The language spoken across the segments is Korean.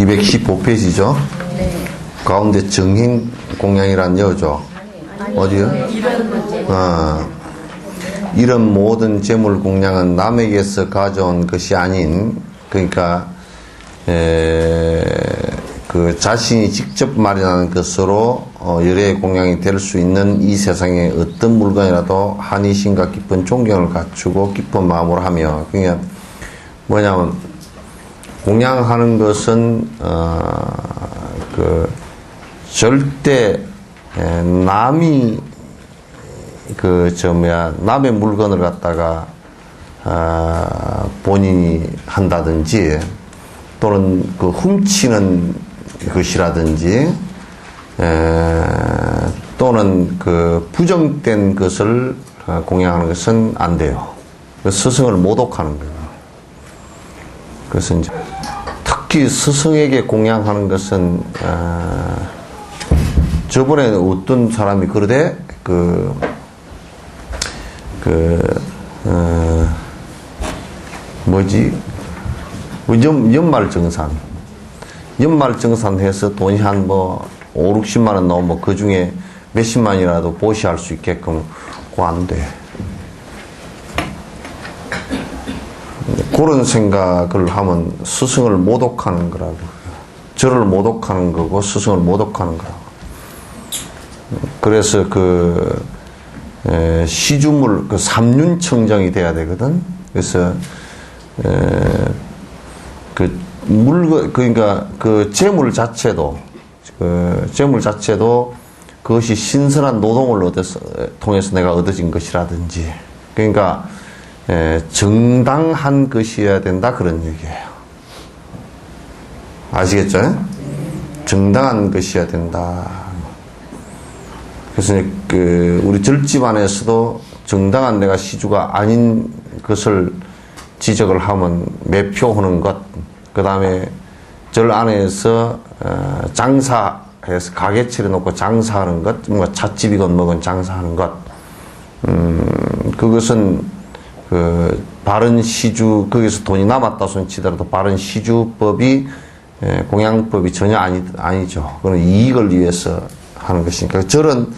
215페이지죠? 네. 가운데 정행 공양이란 여죠? 어디요? 이런 모든 재물 공양은 남에게서 가져온 것이 아닌, 그러니까 그 자신이 직접 마련하는 것으로 열애의 공양이 될 수 있는 이 세상의 어떤 물건이라도 한이심과 깊은 존경을 갖추고 깊은 마음으로 하며, 그러니까 뭐냐면 공양하는 것은 그 절대 남이 남의 물건을 갖다가 본인이 한다든지 또는 그 훔치는 것이라든지 또는 그 부정된 것을 공양하는 것은 안 돼요. 스승을 모독하는 거예요. 그래서 이제 특히 스승에게 공양하는 것은 저번에 어떤 사람이 그러되 연말정산 해서 돈이 한 5, 60만 원 나오면 그 중에 몇십만이라도 보시할 수 있게끔 그거 안 돼. 그런 생각을 하면 스승을 모독하는 거라고. 저를 모독하는 거고 스승을 모독하는 거라고. 그래서 시주물, 삼륜청정이 돼야 되거든. 그래서, 그러니까 재물 자체도 그것이 신선한 노동을 통해서 내가 얻어진 것이라든지, 그러니까, 정당한 것이어야 된다, 그런 얘기예요. 아시겠죠? 정당한 것이어야 된다. 그래서 우리 절집안에서도 정당한 내가 시주가 아닌 것을 지적을 하면 매표하는 것, 그 다음에 절 안에서 장사해서 가게 차려놓고 장사하는 것, 뭔가 찻집이건 뭐건 장사하는 것, 그것은 바른 시주, 거기서 돈이 남았다 손 치더라도 바른 시주법이 공양법이 전혀 아니죠. 그건 이익을 위해서 하는 것이니까. 절은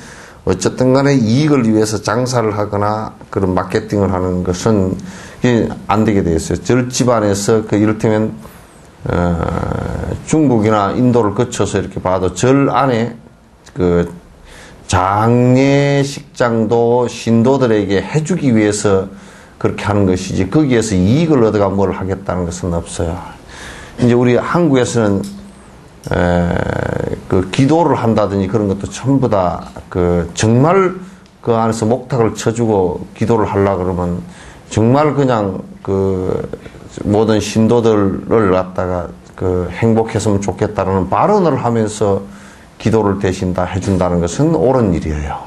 어쨌든 간에 이익을 위해서 장사를 하거나 그런 마케팅을 하는 것은 안 되게 되어 있어요. 절집안에서 이를테면 중국이나 인도를 거쳐서 이렇게 봐도 절 안에 장례식장도 신도들에게 해주기 위해서 그렇게 하는 것이지 거기에서 이익을 얻어가 뭘 하겠다는 것은 없어요. 이제 우리 한국에서는 기도를 한다든지 그런 것도 전부 다 정말 그 안에서 목탁을 쳐주고 기도를 하려고 그러면 정말 그냥 모든 신도들을 갖다가 행복했으면 좋겠다라는 발언을 하면서 기도를 대신 다 해준다는 것은 옳은 일이에요.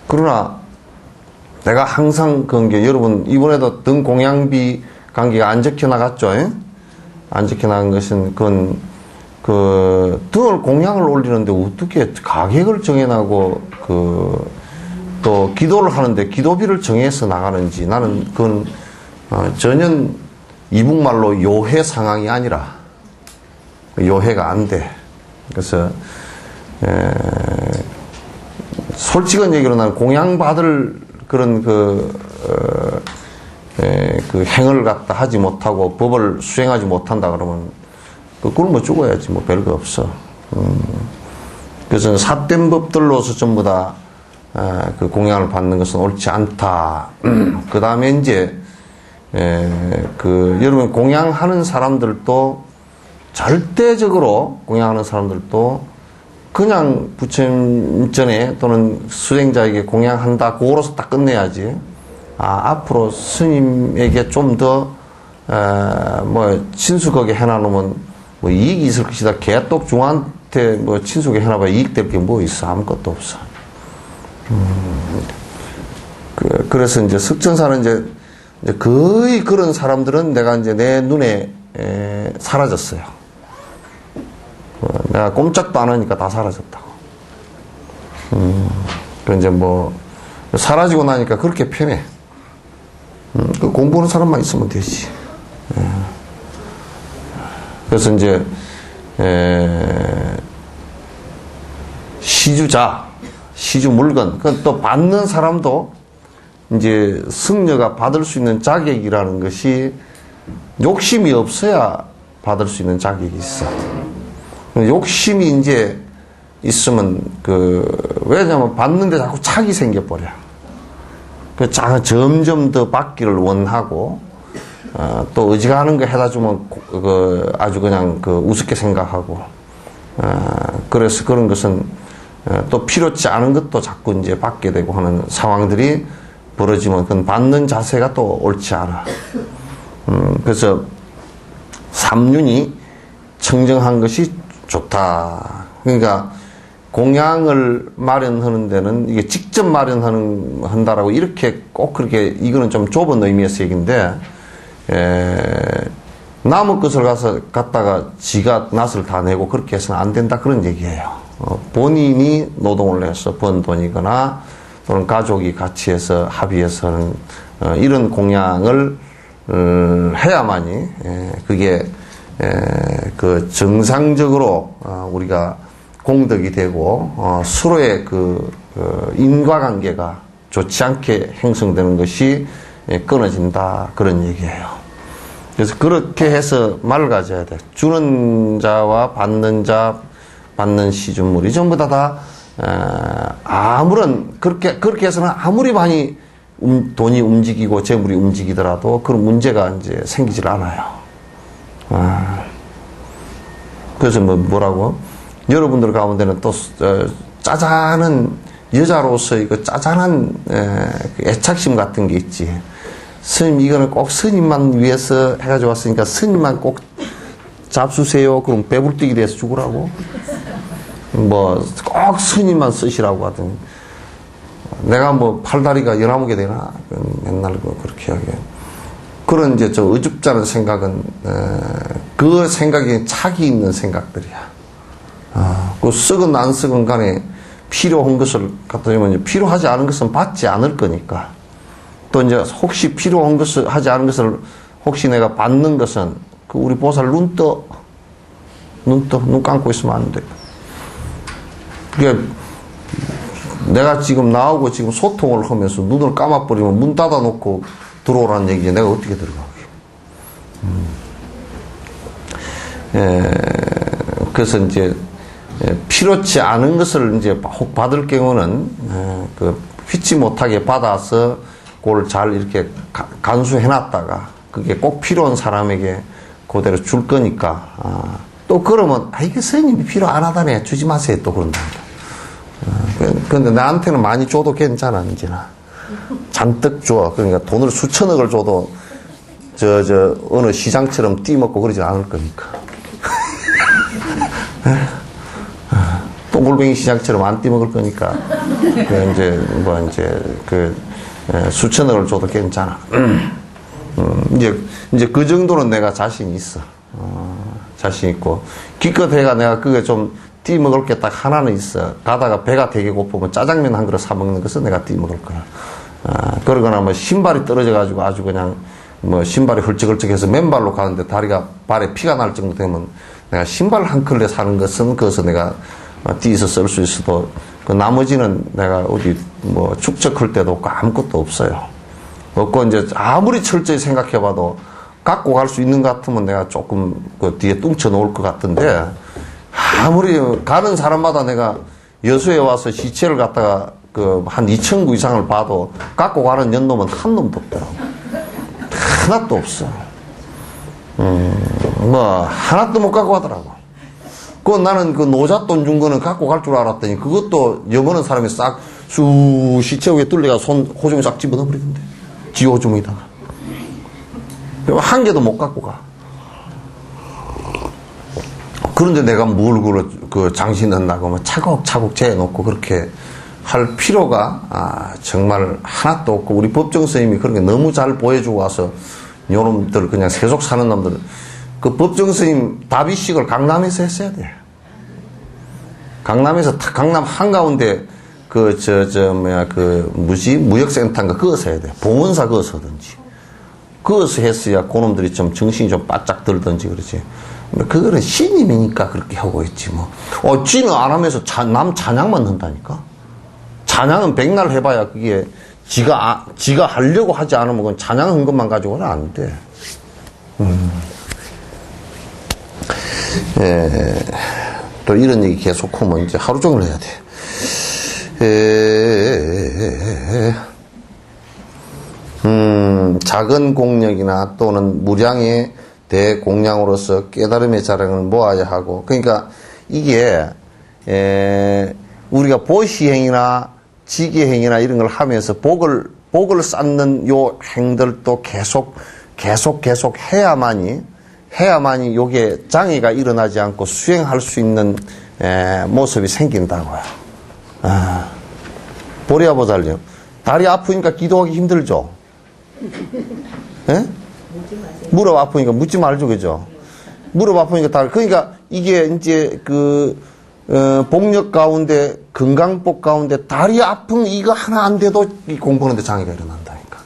그러나 내가 항상 그런 게, 여러분 이번에도 등 공양비 관계가 안 적혀 나갔죠? 안 적혀 나간 것은 등을 공양을 올리는데 어떻게 가격을 정해나고 또 기도를 하는데 기도비를 정해서 나가는지, 나는 그건 전혀 이북말로 요해 상황이 아니라 요해가 안 돼. 그래서 솔직한 얘기로 나는 공양받을 그런 행을 갖다 하지 못하고 법을 수행하지 못한다 그러면 굶어 죽어야지 뭐 별거 없어. 그래서 삿된 법들로서 전부 다 공양을 받는 것은 옳지 않다. 그 다음에 이제 여러분 공양하는 사람들도 절대적으로 공양하는 사람들도 그냥 부처님 전에 또는 수행자에게 공양한다 그거로서 딱 끝내야지. 앞으로 스님에게 좀 더 친숙하게 해놔놓으면 이익이 있을 것이다. 개떡 중한테 친숙하게 해놔봐 이익될 게 뭐 있어? 아무것도 없어. 그래서 이제 석천사는 이제 거의 그런 사람들은 내가 이제 내 눈에 사라졌어요. 내가 꼼짝도 안 하니까 다 사라졌다고. 그 이제 사라지고 나니까 그렇게 편해. 공부하는 사람만 있으면 되지. 그래서 이제 시주자, 시주 물건, 그건 또 받는 사람도 이제 승려가 받을 수 있는 자격이라는 것이 욕심이 없어야 받을 수 있는 자격이 있어. 욕심이 이제 있으면 왜냐면 받는데 자꾸 착이 생겨버려. 점점 더 받기를 원하고, 또 어지간한 거 해다 주면 아주 그냥 우습게 생각하고, 그래서 그런 것은 또 필요치 않은 것도 자꾸 이제 받게 되고 하는 상황들이 벌어지면 그건 받는 자세가 또 옳지 않아. 그래서 삼륜이 청정한 것이 좋다. 그러니까 공양을 마련하는 데는 이게 직접 마련한다라고 이렇게 꼭 그렇게 이거는 좀 좁은 의미에서 얘기인데, 남의 것을 갖다가 지가 낯을 다 내고 그렇게 해서는 안 된다 그런 얘기예요. 본인이 노동을 해서 번 돈이거나 또는 가족이 같이 해서 합의해서는 이런 공양을 해야만이 그게 정상적으로 우리가 공덕이 되고 서로의 인과관계가 좋지 않게 형성되는 것이 끊어진다 그런 얘기예요. 그래서 그렇게 해서 말을 가져야 돼. 주는 자와 받는 자, 받는 시주물이 전부 다 아무런 그렇게 해서는 아무리 많이 돈이 움직이고 재물이 움직이더라도 그런 문제가 이제 생기질 않아요. 그래서 뭐라고? 여러분들 가운데는 또 짜잔한 여자로서의 그 짜잔한 애착심 같은 게 있지. 스님 이거는 꼭 스님만 위해서 해가지고 왔으니까 스님만 꼭 잡수세요. 그럼 배불뚝이 돼서 죽으라고. 뭐 꼭 스님만 쓰시라고 하더니 내가 뭐 팔다리가 11개 되나? 맨날 그렇게 하게. 그런 이제 저 어줍잖은 생각은 그 생각이 착이 있는 생각들이야. 그 쓰건 안 쓰건 간에 필요한 것을 갖다 주면 필요하지 않은 것은 받지 않을 거니까. 또 이제 혹시 필요한 것을 하지 않은 것을 혹시 내가 받는 것은 우리 보살 눈 감고 있으면 안 돼. 그게 내가 지금 나오고 지금 소통을 하면서 눈을 감아버리면 문 닫아놓고 들어오라는 얘기지. 내가 어떻게 들어가게. 그래서 이제 필요치 않은 것을 이제 혹 받을 경우는 휘지 못하게 받아서 그걸 잘 이렇게 간수해놨다가 그게 꼭 필요한 사람에게 그대로 줄 거니까 또 그러면 이게 스님이 필요 안 하다네 주지 마세요 또 그런답니다. 근데 나한테는 많이 줘도 괜찮아 이제나 잔뜩 줘. 그러니까 돈을 수천억을 줘도 어느 시장처럼 띠먹고 그러지 않을 거니까. 똥골뱅이 시장처럼 안 띠먹을 거니까 수천억을 줘도 괜찮아. 이제 그 정도는 내가 자신 있어. 자신 있고 기껏해가 내가 그게 좀 띠먹을 게 딱 하나는 있어. 가다가 배가 되게 고프면 짜장면 한 그릇 사 먹는 것은 내가 띠먹을 거야. 그러거나 뭐 신발이 떨어져 가지고 아주 그냥 뭐 신발이 헐쩍헐쩍해서 맨발로 가는데 발에 피가 날 정도 되면 내가 신발 한 켤레 사는 것은 그것을 내가 띠서 쓸 수 있어도 그 나머지는 내가 어디 뭐 축적할 때도 없고 아무것도 없어요. 없고 이제 아무리 철저히 생각해봐도 갖고 갈 수 있는 것 같으면 내가 조금 그 뒤에 뚱쳐 놓을 것 같은데 아무리 가는 사람마다 내가 여수에 와서 시체를 갖다가 한 2,000구 이상을 봐도 갖고 가는 연놈은 한 놈도 없더라고. 하나도 없어. 뭐 하나도 못 갖고 가더라고. 나는 노잣돈 준 거는 갖고 갈 줄 알았더니 그것도 여보는 사람이 싹 시체 위에 뚫려가 호중에 싹 집어넣어버리던데. 지 호중에다가. 한 개도 못 갖고 가. 그런데 내가 뭘 장신한다고 하면 차곡차곡 재놓고 그렇게 할 필요가 정말 하나도 없고 우리 법정 스님이 그런 게 너무 잘 보여주고 와서 요놈들 그냥 세속 사는 놈들 그 법정 스님 다비식을 강남에서 했어야 돼. 강남에서 강남 한가운데 무역센터인가 그거서 해야 돼. 봉원사 그거서 하든지. 그거서 했어야 그놈들이 좀 정신이 좀 바짝 들든지 그러지. 그거는 신임이니까 그렇게 하고 있지, 뭐. 지는 안 하면서 남 찬양만 한다니까? 찬양은 백날 해봐야 그게 지가 하려고 하지 않으면 그건 찬양한 것만 가지고는 안 돼. 또 이런 얘기 계속 하면 이제 하루 종일 해야 돼. 작은 공력이나 또는 무량의 대공량으로서 깨달음의 자랑을 모아야 하고, 그러니까 이게 우리가 보시행이나 지기행이나 이런 걸 하면서 복을 쌓는 요 행들도 계속 해야만이 요게 장애가 일어나지 않고 수행할 수 있는 모습이 생긴다고요. 보리야 보살요. 다리 아프니까 기도하기 힘들죠? 예? 무릎 아프니까 묻지 말죠, 그죠? 무릎 아프니까 그러니까 이게 이제 복력 가운데, 건강복 가운데 다리 아픈 이거 하나 안 돼도 공부하는데 장애가 일어난다니까.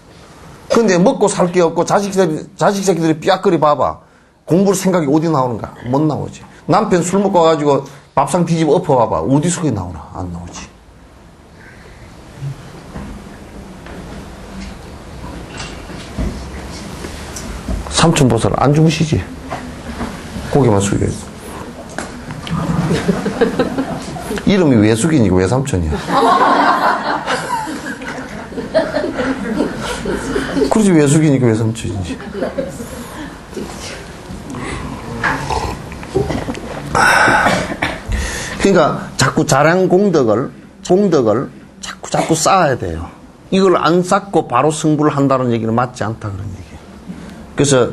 근데 먹고 살 게 없고 자식 새끼들이 삐약거리 봐봐. 공부를 생각이 어디 나오는가? 못 나오지. 남편 술 먹고 와가지고 밥상 뒤집어 엎어봐봐. 어디서 그게 나오나? 안 나오지. 삼촌 보살 안 주무시지? 고개만 숙여 있어. 이름이 왜 숙이니까 왜 삼촌이야? 그렇지, 왜 숙이니까 왜 삼촌이지? 그러니까 자꾸 자량 공덕을 자꾸 쌓아야 돼요. 이걸 안 쌓고 바로 승부를 한다는 얘기는 맞지 않다, 그런 얘기예요. 그래서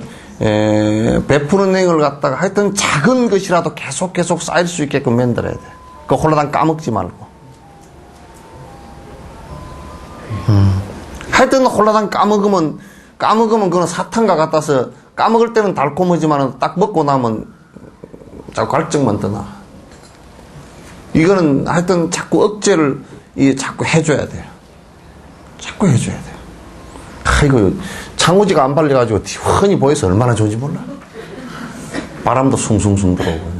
베푸는 행을 갖다가 하여튼 작은 것이라도 계속 쌓일 수 있게끔 만들어야 돼. 그 홀라당 까먹지 말고. 하여튼 홀라당 까먹으면 그건 사탕과 같아서 까먹을 때는 달콤하지만 딱 먹고 나면 자꾸 갈증만 떠나. 이거는 하여튼 자꾸 억제를 자꾸 해줘야 돼요. 자꾸 해줘야 돼요. 이거 창호지가 안 발려가지고 훤히 보여서 얼마나 좋은지 몰라. 바람도 숭숭숭 들어오고.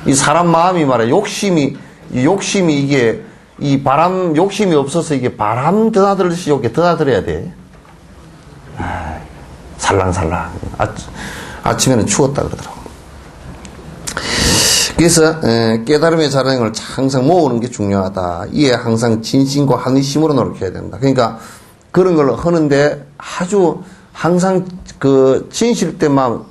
이 사람 마음이 말이야. 욕심이 이게 이 바람 욕심이 없어서 이게 바람 드나들듯이 이렇게 드나들어야 돼. 살랑살랑. 아침에는 추웠다 그러더라고. 그래서 깨달음의 자랑을 항상 모으는 게 중요하다. 이에 항상 진심과 한의심으로 노력해야 된다. 그러니까 그런 걸 하는데 아주 항상 진실된 마음,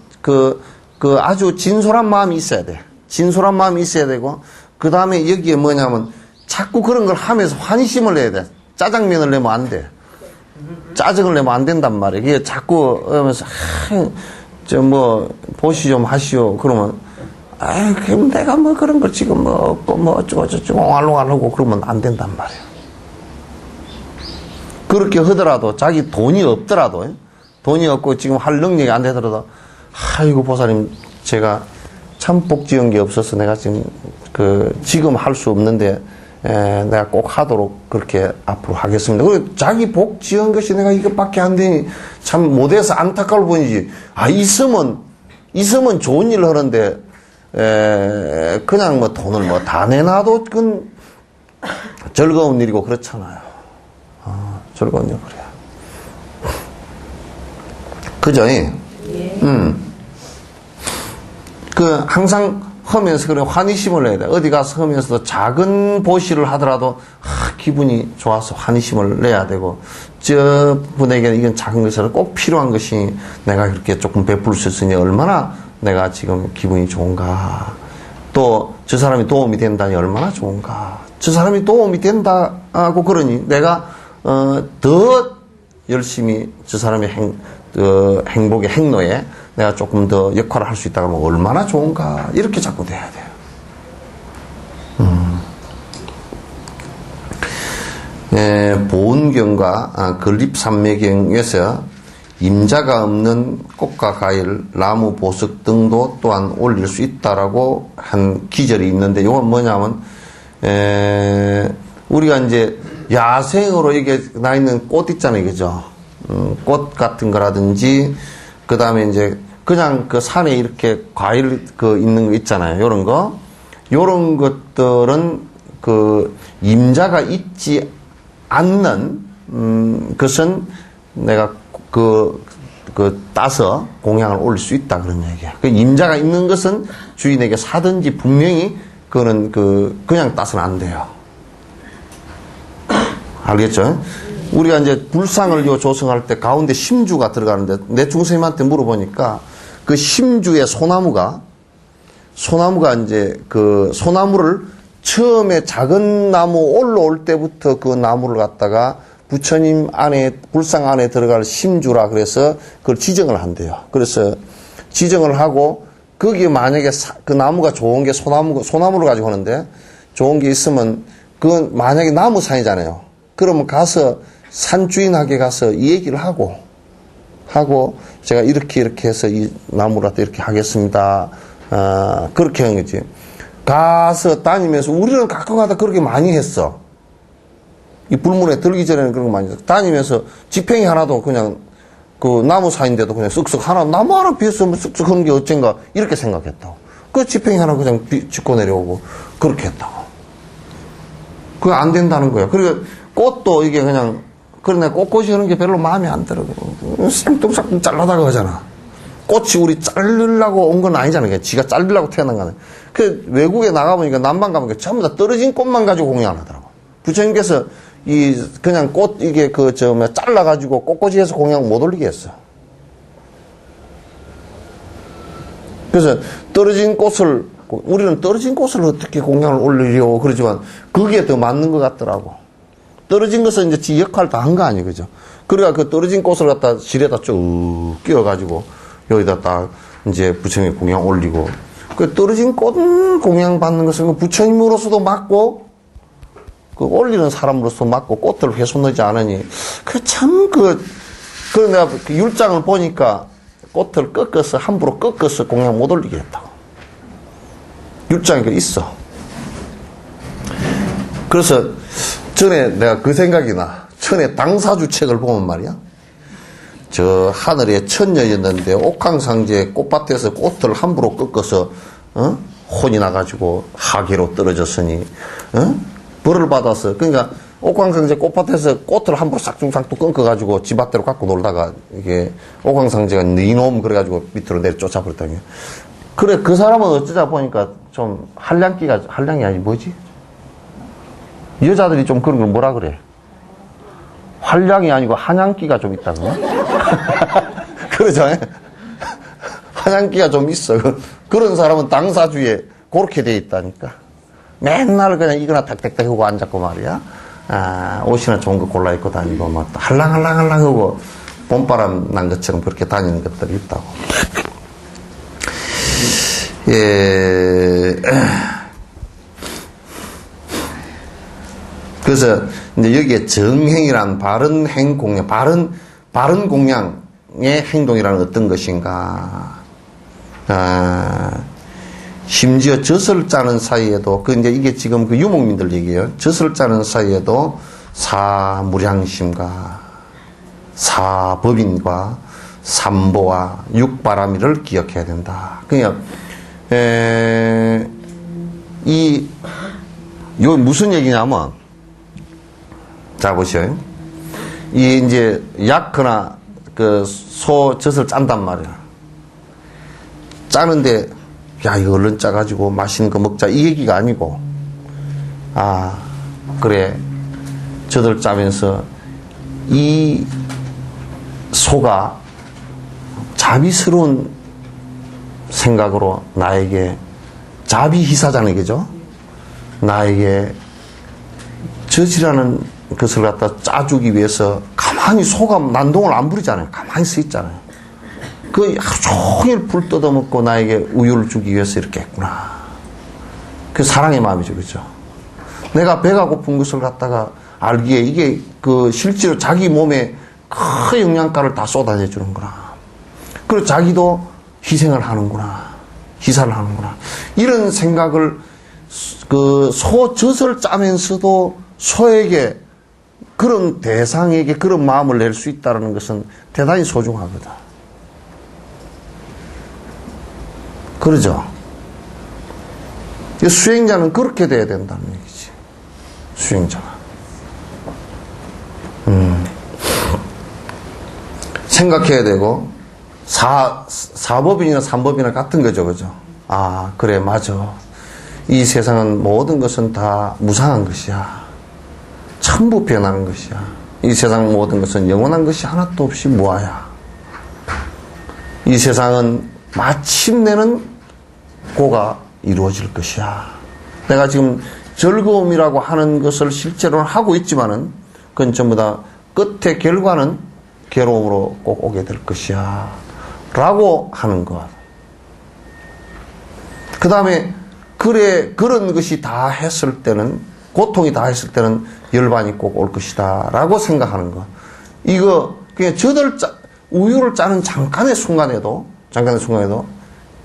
아주 진솔한 마음이 있어야 돼. 진솔한 마음이 있어야 되고, 그 다음에 여기에 뭐냐면 자꾸 그런 걸 하면서 환희심을 내야 돼. 짜장면을 내면 안 돼. 짜증을 내면 안 된단 말이야. 이게 자꾸 하면서 보시 좀 하시오. 그러면 그럼 내가 뭐 그런 걸 지금 어쩌고 옹알옹알하고 그러면 안 된단 말이야. 그렇게 하더라도 자기 돈이 없고 지금 할 능력이 안 되더라도 아이고 보살님 제가 참 복 지은 게 없어서 내가 지금 할 수 없는데 내가 꼭 하도록 그렇게 앞으로 하겠습니다. 그리고 자기 복 지은 것이 내가 이것밖에 안 되니 참 못해서 안타까울 뿐이지. 있으면 좋은 일을 하는데 그냥 돈을 다 내놔도 그건 즐거운 일이고 그렇잖아요. 즐거운 일 그래요. 그죠? 예. 항상 하면서 그래 환희심을 내야 돼. 어디 가서 하면서도 작은 보시를 하더라도 기분이 좋아서 환희심을 내야 되고, 저 분에게는 이건 작은 것이라 꼭 필요한 것이 내가 이렇게 조금 베풀 수 있으니 얼마나 내가 지금 기분이 좋은가. 또 저 사람이 도움이 된다니 얼마나 좋은가. 저 사람이 도움이 된다고 그러니 내가 더 열심히 저 사람의 행복의 행로에 내가 조금 더 역할을 할 수 있다고 하면 얼마나 좋은가. 이렇게 자꾸 돼야 돼요. 보은경과 건립산매경에서 임자가 없는 꽃과 과일, 나무, 보석 등도 또한 올릴 수 있다라고 한 기절이 있는데, 이건 뭐냐면 우리가 이제 야생으로 이게 나 있는 꽃 있잖아요, 그죠? 꽃 같은 거라든지, 그 다음에 이제 그냥 그 산에 이렇게 과일 그 있는 거 있잖아요. 요런 거. 요런 것들은 그 임자가 있지 않는, 것은 내가 따서 공양을 올릴 수 있다. 그런 얘기야. 그 임자가 있는 것은 주인에게 사든지 분명히 그거는 그냥 따서는 안 돼요. 알겠죠? 우리가 이제 불상을 조성할 때 가운데 심주가 들어가는데 내 중생님한테 물어보니까 그 심주의 소나무가 이제 그 소나무를 처음에 작은 나무 올라올 때부터 그 나무를 갖다가 부처님 안에, 불상 안에 들어갈 심주라 그래서 그걸 지정을 한대요. 그래서 지정을 하고 거기에 만약에 그 나무가 좋은 게 소나무를 가지고 하는데 좋은 게 있으면 그건 만약에 나무산이잖아요. 그러면 가서 산주인에게 가서 이 얘기를 하고 제가 이렇게 해서 이 나무라도 이렇게 하겠습니다. 그렇게 하는 거지. 가서 다니면서 우리는 가끔가다 그렇게 많이 했어. 이 불문에 들기 전에는 그런 거 많이 했어. 다니면서 지팽이 하나도 그냥 그 나무 사이인데도 그냥 쓱쓱 나무 하나 비었으면 쓱쓱 하는 게 어쩐가 이렇게 생각했다고. 그 지팽이 하나 그냥 짚고 내려오고 그렇게 했다고. 그게 안 된다는 거야. 그리고 꽃도 이게 그냥 그러네 꽃꽃이 하는 게 별로 마음에 안 들어. 쌍뚱쌍뚱 잘라다가 하잖아. 꽃이 우리 자르려고 온 건 아니잖아. 그냥 지가 자르려고 태어난 거는. 그 외국에 나가보니까 남방 가보니까 전부 다 떨어진 꽃만 가지고 공양을 하더라고. 부처님께서 그냥 꽃 이게 잘라가지고 꽃꽂이해서 공양 못 올리게 했어. 그래서 떨어진 꽃을 우리는 떨어진 꽃을 어떻게 공양을 올리려고 그러지만 그게 더 맞는 것 같더라고. 떨어진 것은 이제 지 역할 다 한 거 아니에요, 그죠? 그러니까 그 떨어진 꽃을 갖다 실에다 쭉 끼워가지고 여기다 딱 이제 부처님의 공양 올리고 그 떨어진 꽃 공양 받는 것은 부처님으로서도 맞고 그 올리는 사람으로서 맞고 꽃들을 훼손하지 않으니 그 내가 그 율장을 보니까 꽃을 함부로 꺾어서 공양 못 올리게 했다고. 율장이 있어. 그래서 전에 내가 그 생각이 나. 전에 당사주 책을 보면 말이야. 저 하늘에 천녀였는데 옥황상제 꽃밭에서 꽃을 함부로 꺾어서 혼이 나가지고 하계로 떨어졌으니 벌을 받아서 그러니까 옥황상제 꽃밭에서 꽃을 함부로 싹둑싹둑 끊어가지고 집 앞대로 갖고 놀다가 이게 옥황상제가 니놈 그래가지고 밑으로 내려 쫓아버렸다니. 그래 그 사람은 어쩌다 보니까 좀 한량이 아니 뭐지? 여자들이 좀 그런 걸 뭐라 그래? 한량이 아니고 한양기가 좀 있다고. 그러죠? 한양기가 좀 있어. 그런 사람은 당사주에 그렇게 돼 있다니까. 맨날 그냥 이거나 탁탁탁 하고 앉았고 말이야. 옷이나 좋은 거 골라 입고 다니고 막 할랑할랑할랑 하고 봄바람 난 것처럼 그렇게 다니는 것들이 있다고. 예. 그래서 이제 여기에 정행이란 바른 행 공양, 바른 공양의 행동이라는 어떤 것인가? 심지어 젖을 짜는 사이에도 이제 이게 지금 그 유목민들 얘기예요. 젖을 짜는 사이에도 사무량심과 사법인과 삼보와 육바라미를 기억해야 된다. 그러니까 요 무슨 얘기냐면. 자, 보시오. 이제 약거나 젖을 짠단 말이야. 짜는데, 야, 이거 얼른 짜가지고 맛있는 거 먹자. 이 얘기가 아니고, 그래. 젖을 짜면서 이 소가 자비스러운 생각으로 나에게 자비희사잖아요. 그죠? 나에게 젖이라는 것을 갖다 짜주기 위해서 가만히 소가 난동을 안 부리잖아요. 가만히 서 있잖아요. 그 하루 종일 불 뜯어먹고 나에게 우유를 주기 위해서 이렇게 했구나. 그 사랑의 마음이죠. 그죠? 내가 배가 고픈 것을 갖다가 알기에 이게 실제로 자기 몸에 큰 영양가를 다 쏟아내주는구나. 그리고 자기도 희생을 하는구나. 희사를 하는구나. 이런 생각을 소 젖을 짜면서도 소에게 그런 대상에게 그런 마음을 낼 수 있다는 것은 대단히 소중하거든. 그러죠. 수행자는 그렇게 돼야 된다는 얘기지. 수행자가. 생각해야 되고, 사법인이나 삼법이나 같은 거죠. 그죠? 아, 그래, 맞아. 이 세상은 모든 것은 다 무상한 것이야. 전부 변하는 것이야. 이 세상 모든 것은 영원한 것이 하나도 없이 무아야. 이 세상은 마침내는 고가 이루어질 것이야. 내가 지금 즐거움이라고 하는 것을 실제로는 하고 있지만은 그건 전부 다 끝의 결과는 괴로움으로 꼭 오게 될 것이야. 라고 하는 것. 그 다음에 그래, 그런 것이 다 했을 때는, 고통이 다 했을 때는 열반이 꼭 올 것이다. 라고 생각하는 것. 이거, 그냥 우유를 짜는 잠깐의 순간에도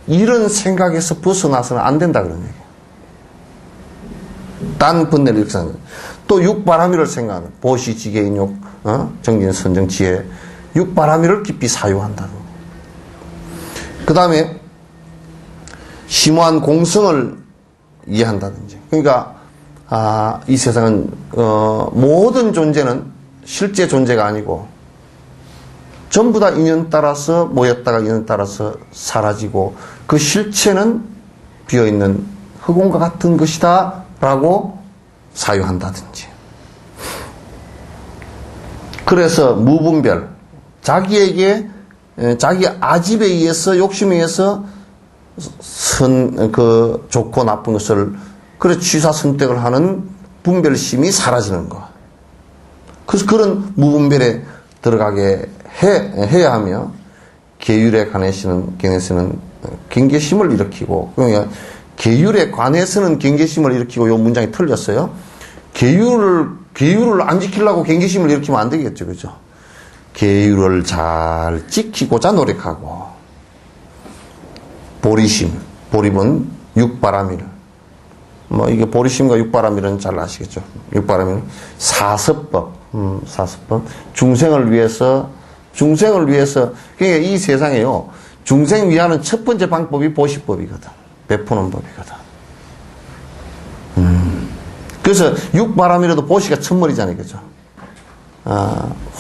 이런 생각에서 벗어나서는 안 된다. 그런 얘기예요. 딴 번뇌를 이렇게 생각하는 거예요. 또 육바라밀을 생각하는 보시, 지계인 욕, 정진, 선정, 지혜. 육바라밀을 깊이 사유한다는 거예요. 그 다음에 심오한 공성을 이해한다든지. 그러니까 이 세상은 모든 존재는 실제 존재가 아니고 전부 다 인연 따라서 모였다가 인연 따라서 사라지고 그 실체는 비어있는 흑공과 같은 것이다 라고 사유한다든지. 그래서 무분별, 자기 아집에 의해서, 욕심에 의해서 좋고 나쁜 것을 그래 취사 선택을 하는 분별심이 사라지는 것. 그래서 그런 무분별에 들어가게 해야 하며, 계율에 관해서는 경계심을 일으키고, 그러니까 계율에 관해서는 경계심을 일으키고, 요 문장이 틀렸어요. 계율을 안 지키려고 경계심을 일으키면 안 되겠죠. 그죠? 계율을 잘 지키고자 노력하고, 보립은 육바라밀. 이게 보리심과 육바라밀은 잘 아시겠죠? 육바라밀은 사서법. 중생을 위해서, 그러니까 이 세상에요, 중생 위하는 첫 번째 방법이 보시법이거든. 베푸는 법이거든. 그래서 육바라밀에도 보시가 첫머리잖아요. 그죠?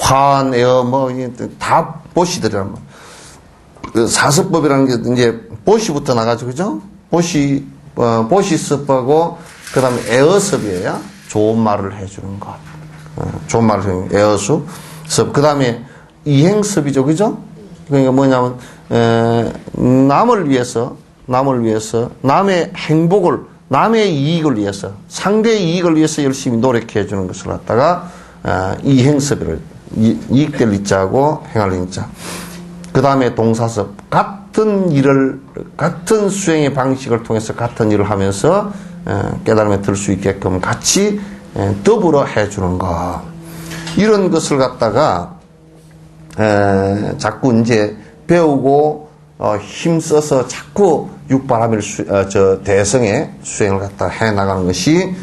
화한, 애어, 다 보시들이란 말. 그 사서법이라는 게 이제 보시부터 나가죠. 그죠? 보시섭하고, 그 다음에 에어섭이에요. 좋은 말을 해주는 것. 좋은 말을 해주는 에어수. 섭. 그 다음에 이행섭이죠. 그죠? 그러니까 뭐냐면, 남을 위해서, 남의 행복을, 남의 이익을 위해서, 상대의 이익을 위해서 열심히 노력해 주는 것을 갖다가, 이행섭이를, 이익될 이자하고 행할 이자. 그 다음에 동사섭. 같은 수행의 방식을 통해서 같은 일을 하면서 깨달음에 들 수 있게끔 같이 더불어 해주는 것. 이런 것을 갖다가 자꾸 이제 배우고 힘써서 자꾸 육바라밀 대성의 수행을 갖다 해 나가는 것이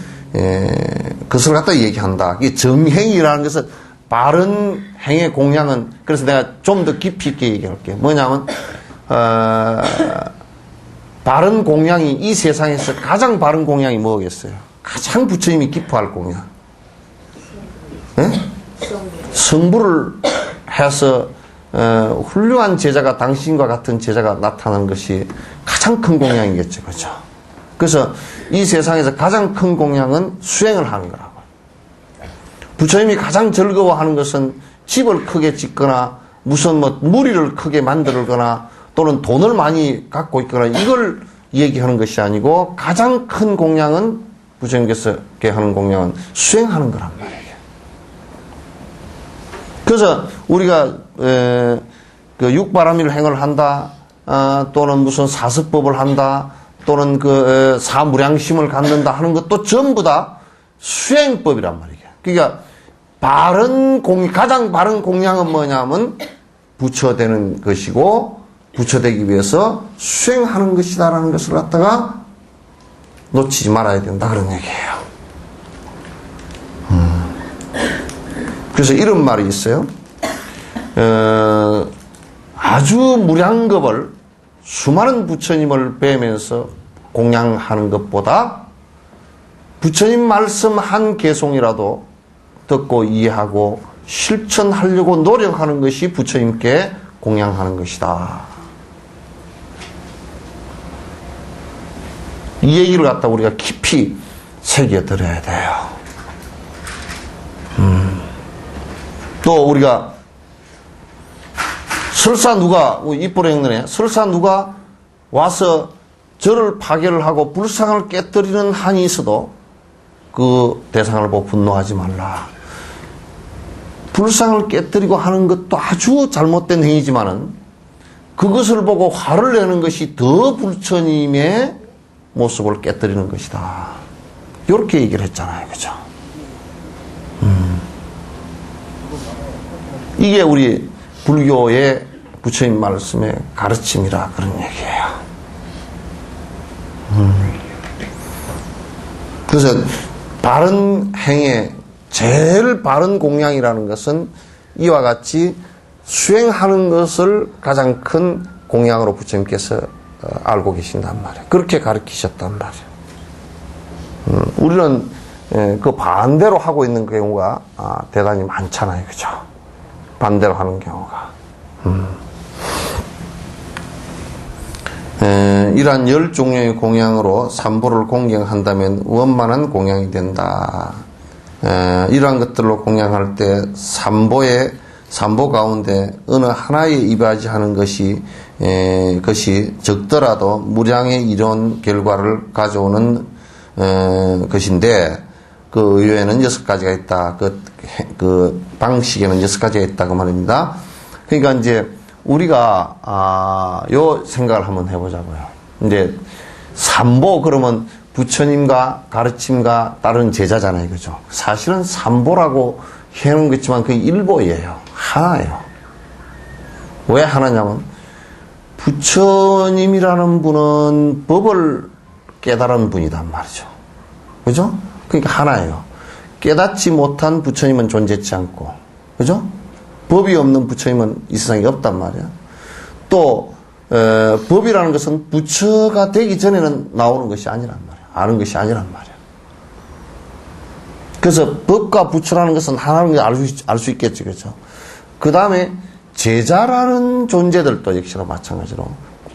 그것을 갖다 얘기한다. 이 정행이라는 것은 바른 행의 공양은, 그래서 내가 좀 더 깊이 있게 얘기할게. 뭐냐면 바른 공양이, 이 세상에서 가장 바른 공양이 뭐겠어요? 가장 부처님이 기뻐할 공양. 네? 성부를 해서 훌륭한 제자가, 당신과 같은 제자가 나타나는 것이 가장 큰 공양이겠죠. 그렇죠? 그래서 이 세상에서 가장 큰 공양은 수행을 하는 거라고. 부처님이 가장 즐거워하는 것은 집을 크게 짓거나 무슨 무리를 크게 만들거나 또는 돈을 많이 갖고 있거나 이걸 얘기하는 것이 아니고, 가장 큰 공양은, 부처님께서 하는 공양은 수행하는 거란 말이에요. 그래서 우리가 그 육바라밀 행을 한다, 또는 무슨 사서법을 한다, 또는 그 사무량심을 갖는다 하는 것도 전부 다 수행법이란 말이에요. 그러니까 가장 바른 공양은 뭐냐면 부처되는 것이고, 부처되기 위해서 수행하는 것이다라는 것을 갖다가 놓치지 말아야 된다, 그런 얘기예요. 그래서 이런 말이 있어요. 아주 무량겁을 수많은 부처님을 뵈면서 공양하는 것보다 부처님 말씀 한 개송이라도 듣고 이해하고 실천하려고 노력하는 것이 부처님께 공양하는 것이다. 이 얘기를 갖다 우리가 깊이 새겨들어야 돼요. 또 우리가 설사 누가 입보령론에 설사 누가 와서 절을 파괴를 하고 불상을 깨뜨리는 한이 있어도 그 대상을 보고 분노하지 말라. 불상을 깨뜨리고 하는 것도 아주 잘못된 행위지만은 그것을 보고 화를 내는 것이 더 부처님의 모습을 깨뜨리는 것이다. 이렇게 얘기를 했잖아요. 그죠? 이게 우리 불교의 부처님 말씀의 가르침이라 그런 얘기예요. 그래서 바른 행에 제일 바른 공양이라는 것은 이와 같이 수행하는 것을 가장 큰 공양으로 부처님께서 알고 계신단 말이에요. 그렇게 가르치셨단 말이에요. 우리는 그 반대로 하고 있는 경우가 대단히 많잖아요. 그죠? 반대로 하는 경우가. 이러한 10종류의 공양으로 삼보를 공경한다면 원만한 공양이 된다. 이러한 것들로 공양할 때 삼보 가운데 어느 하나에 이바지하는 것이 적더라도 무량의 이런 결과를 가져오는 것인데 그 의외에는 6가지가 있다. 그 방식에는 6가지가 있다고 말입니다. 그러니까 이제 우리가 요 생각을 한번 해보자고요. 이제 삼보 그러면 부처님과 가르침과 따른 제자잖아요. 그죠? 사실은 삼보라고 해놓은 것 있지만 그게 일보예요. 하나예요. 왜 하나냐면 부처님이라는 분은 법을 깨달은 분이단 말이죠. 그죠? 그러니까 하나예요. 깨닫지 못한 부처님은 존재치 않고, 그죠? 법이 없는 부처님은 이 세상에 없단 말이야. 또 법이라는 것은 부처가 되기 전에는 나오는 것이 아니란 말이야. 아는 것이 아니란 말이야. 그래서 법과 부처라는 것은 하나라는 걸 알 수 있겠죠. 그죠? 그 다음에 제자라는 존재들도 역시나 마찬가지로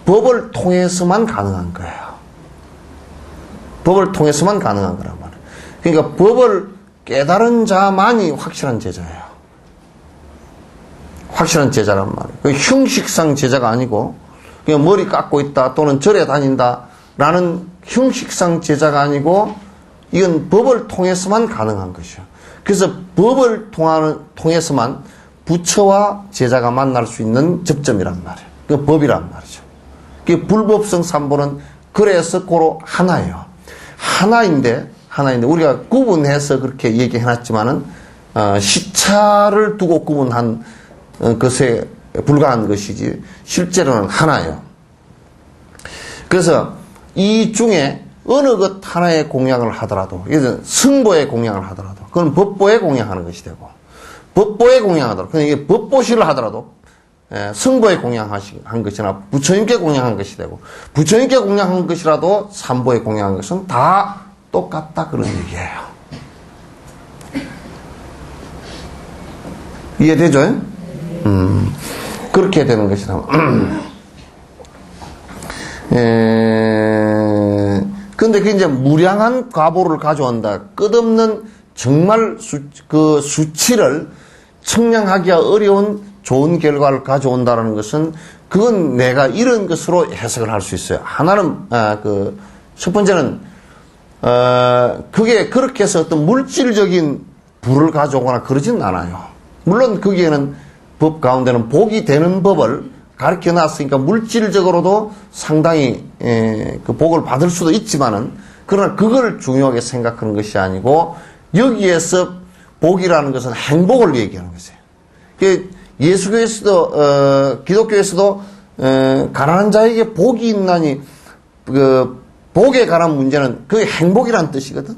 법을 통해서만 가능한 거예요. 법을 통해서만 가능한 거란 말이에요. 그러니까 법을 깨달은 자만이 확실한 제자예요. 확실한 제자란 말이에요. 형식상 제자가 아니고 그냥 머리 깎고 있다 또는 절에 다닌다 라는 형식상 제자가 아니고 이건 법을 통해서만 가능한 것이요. 그래서 법을 통해서만 부처와 제자가 만날 수 있는 접점이란 말이에요. 그 법이란 말이죠. 그 불법성 삼보는 그래서 고로 하나예요. 하나인데 우리가 구분해서 그렇게 얘기해놨지만은 시차를 두고 구분한 것에 불과한 것이지 실제로는 하나예요. 그래서 이 중에 어느 것 하나의 공양을 하더라도, 예를 승보의 공양을 하더라도, 그건 법보에 공양하는 것이 되고, 법보에 공양하더라도, 그냥 이게 법보시를 하더라도, 승보에 공양한 것이나 부처님께 공양한 것이 되고, 부처님께 공양한 것이라도 삼보에 공양한 것은 다 똑같다 그런 얘기예요. 이해되죠? 그렇게 되는 것이다. 근데 그 이제 무량한 과보를 가져온다. 끝없는 정말 그 수치를 청량하기가 어려운 좋은 결과를 가져온다는 것은 그건 내가 이런 것으로 해석을 할 수 있어요. 하나는 첫 번째는 그게 그렇게 해서 어떤 물질적인 부를 가져오거나 그러지는 않아요. 물론 거기에는 법 가운데는 복이 되는 법을 가르쳐 놨으니까 물질적으로도 상당히 그 복을 받을 수도 있지만은 그러나 그걸 중요하게 생각하는 것이 아니고 여기에서 복이라는 것은 행복을 얘기하는 것이에요. 예수교에서도 기독교에서도 가난한 자에게 복이 있나니 그 복에 관한 문제는 그게 행복이라는 뜻이거든.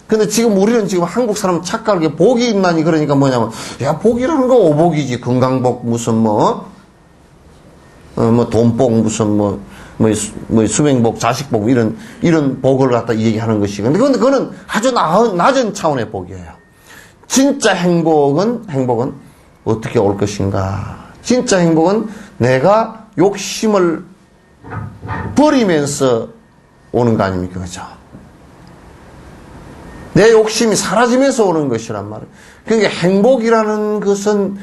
근데 지금 우리는 지금 한국 사람 착각하게 복이 있나니 그러니까 뭐냐면 야 복이라는 거 오복이지 건강복 무슨 뭐 뭐 돈복, 무슨 수명복, 자식복, 이런 복을 갖다 얘기하는 것이고. 근데 그거는 아주 낮은 차원의 복이에요. 진짜 행복은 어떻게 올 것인가. 진짜 행복은 내가 욕심을 버리면서 오는 거 아닙니까? 그죠? 내 욕심이 사라지면서 오는 것이란 말이에요. 그러니까 행복이라는 것은,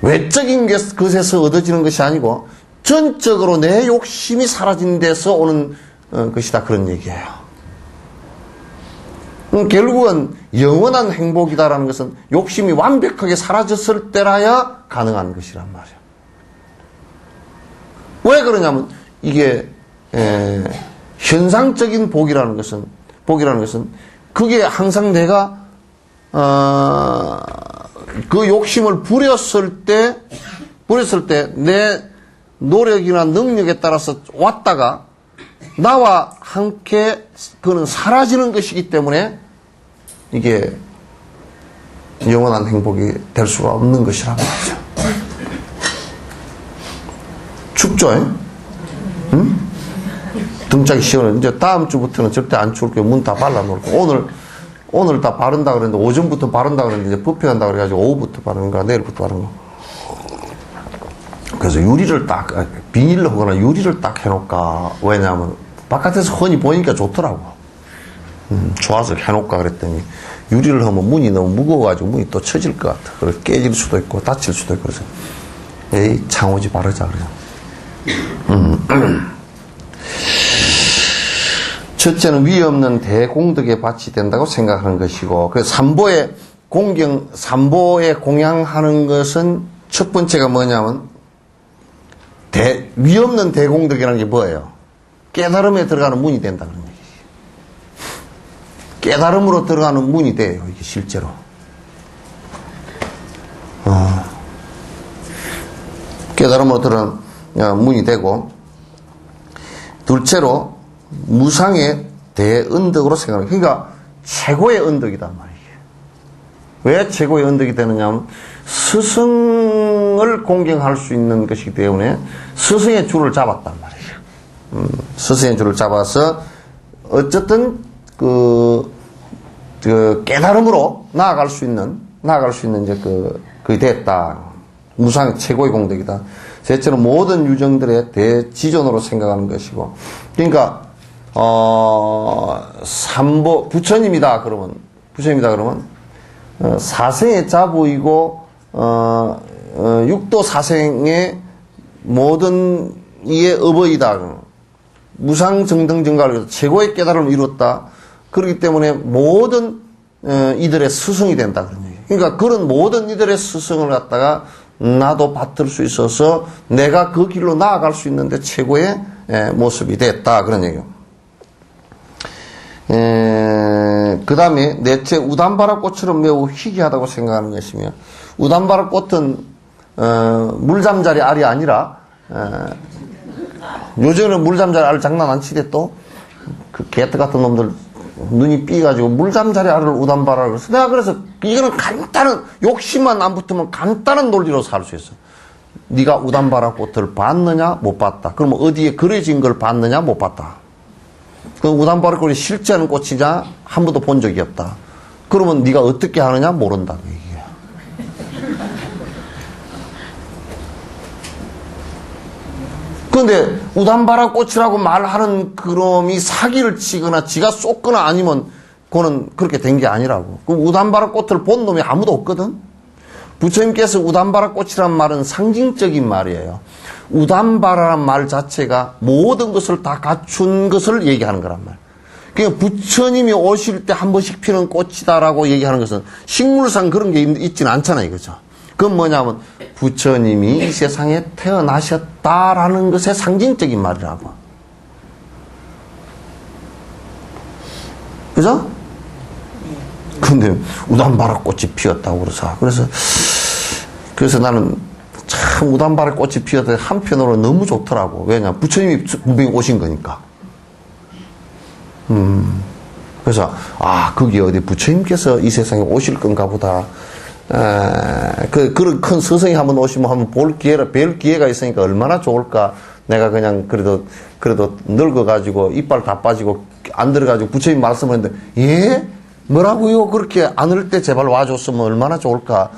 외적인 것에서 얻어지는 것이 아니고, 전적으로 내 욕심이 사라진 데서 오는 것이다. 그런 얘기예요. 결국은 영원한 행복이다라는 것은 욕심이 완벽하게 사라졌을 때라야 가능한 것이란 말이에요. 왜 그러냐면 이게 현상적인 복이라는 것은 그게 항상 내가 그 욕심을 부렸을 때 내 노력이나 능력에 따라서 왔다가 나와 함께 그는 사라지는 것이기 때문에 이게 영원한 행복이 될 수가 없는 것이란 말이죠. 춥죠? 응? 등짝이 시원해. 이제 다음 주부터는 절대 안 추울 거예요. 문 다 발라놓을게요. 오늘 다 바른다 그랬는데, 오전부터 바른다 그랬는데, 이제 부패한다 그래가지고, 오후부터 바르는 거야, 내일부터 바르는 거. 그래서 비닐로 하거나 유리를 딱 해놓을까. 왜냐하면, 바깥에서 흔히 보니까 좋더라고. 좋아서 해놓을까 그랬더니, 유리를 하면 문이 너무 무거워가지고 문이 또 쳐질 것 같아. 그래서 깨질 수도 있고, 다칠 수도 있고, 그래서, 에이, 창호지 바르자, 그래. 첫째는 위 없는 대공덕에 바치 된다고 생각하는 것이고, 그 삼보에 공양하는 것은 첫 번째가 뭐냐면, 위 없는 대공덕이라는 게 뭐예요? 깨달음에 들어가는 문이 된다, 그런 얘기예요. 깨달음으로 들어가는 문이 돼요, 이게 실제로. 깨달음으로 들어가는 문이 되고, 둘째로, 무상의 대언덕으로 생각합니다. 그러니까 최고의 언덕이단 말이에요. 왜 최고의 언덕이 되느냐 하면 스승을 공경할 수 있는 것이기 때문에 스승의 줄을 잡았단 말이에요. 스승의 줄을 잡아서 어쨌든 그 깨달음으로 나아갈 수 있는 이제 그게 됐다. 무상의 최고의 공덕이다. 셋째는 모든 유정들의 대지존으로 생각하는 것이고, 그러니까 삼보, 부처님이다 그러면 사생의 자부이고, 육도 사생의 모든 이의 어버이다. 무상정등정가를 최고의 깨달음을 이뤘다. 그렇기 때문에 모든 이들의 스승이 된다. 그런 얘기예요. 그러니까 그런 모든 이들의 스승을 갖다가 나도 받들 수 있어서 내가 그 길로 나아갈 수 있는데 최고의 모습이 됐다. 그런 얘기예요. 그 다음에 넷째, 우담바라꽃처럼 매우 희귀하다고 생각하는 것이며, 우담바라꽃은 물잠자리 알이 아니라 요즘에는 물잠자리 알 장난 안 치대. 또 그 개뜨 같은 놈들 눈이 삐가지고 물잠자리 알을 우담바라라고 그래서 내가 그래서 이거는 간단한, 욕심만 안 붙으면 간단한 논리로 살 수 있어. 네가 우담바라꽃을 봤느냐 못 봤다. 그러면 어디에 그려진 걸 봤느냐 못 봤다. 그 우담바라꽃이 실제하는 꽃이냐 한 번도 본 적이 없다. 그러면 네가 어떻게 하느냐 모른다. 이게. 그런데 우담바라꽃이라고 말하는 그놈이 사기를 치거나 지가 쏟거나 아니면 그거는 그렇게 된 게 아니라고. 그 우담바라꽃을 본 놈이 아무도 없거든. 부처님께서 우담바라꽃이란 말은 상징적인 말이에요. 우담바라란 말 자체가 모든 것을 다 갖춘 것을 얘기하는 거란 말이에요. 그러니까 부처님이 오실 때 한 번씩 피는 꽃이다라고 얘기하는 것은 식물상 그런 게 있지는 않잖아요. 그죠? 그건 뭐냐면 부처님이 이 세상에 태어나셨다라는 것의 상징적인 말이라고. 그죠? 근데 우담바라꽃이 피었다고 그래서 나는 참 우담바라꽃이 피었다 한편으로 너무 좋더라고. 왜냐? 부처님이 분명히 오신 거니까. 그래서 거기 어디 부처님께서 이 세상에 오실 건가 보다. 그런 큰 스승이 한번 오시면 한번 뵐 기회가 있으니까 얼마나 좋을까. 내가 그냥 그래도 늙어가지고 이빨 다 빠지고 안 들어가지고 부처님 말씀을 했는데, 예? 뭐라고요? 그렇게 안 올 때 제발 와줬으면 얼마나 좋을까.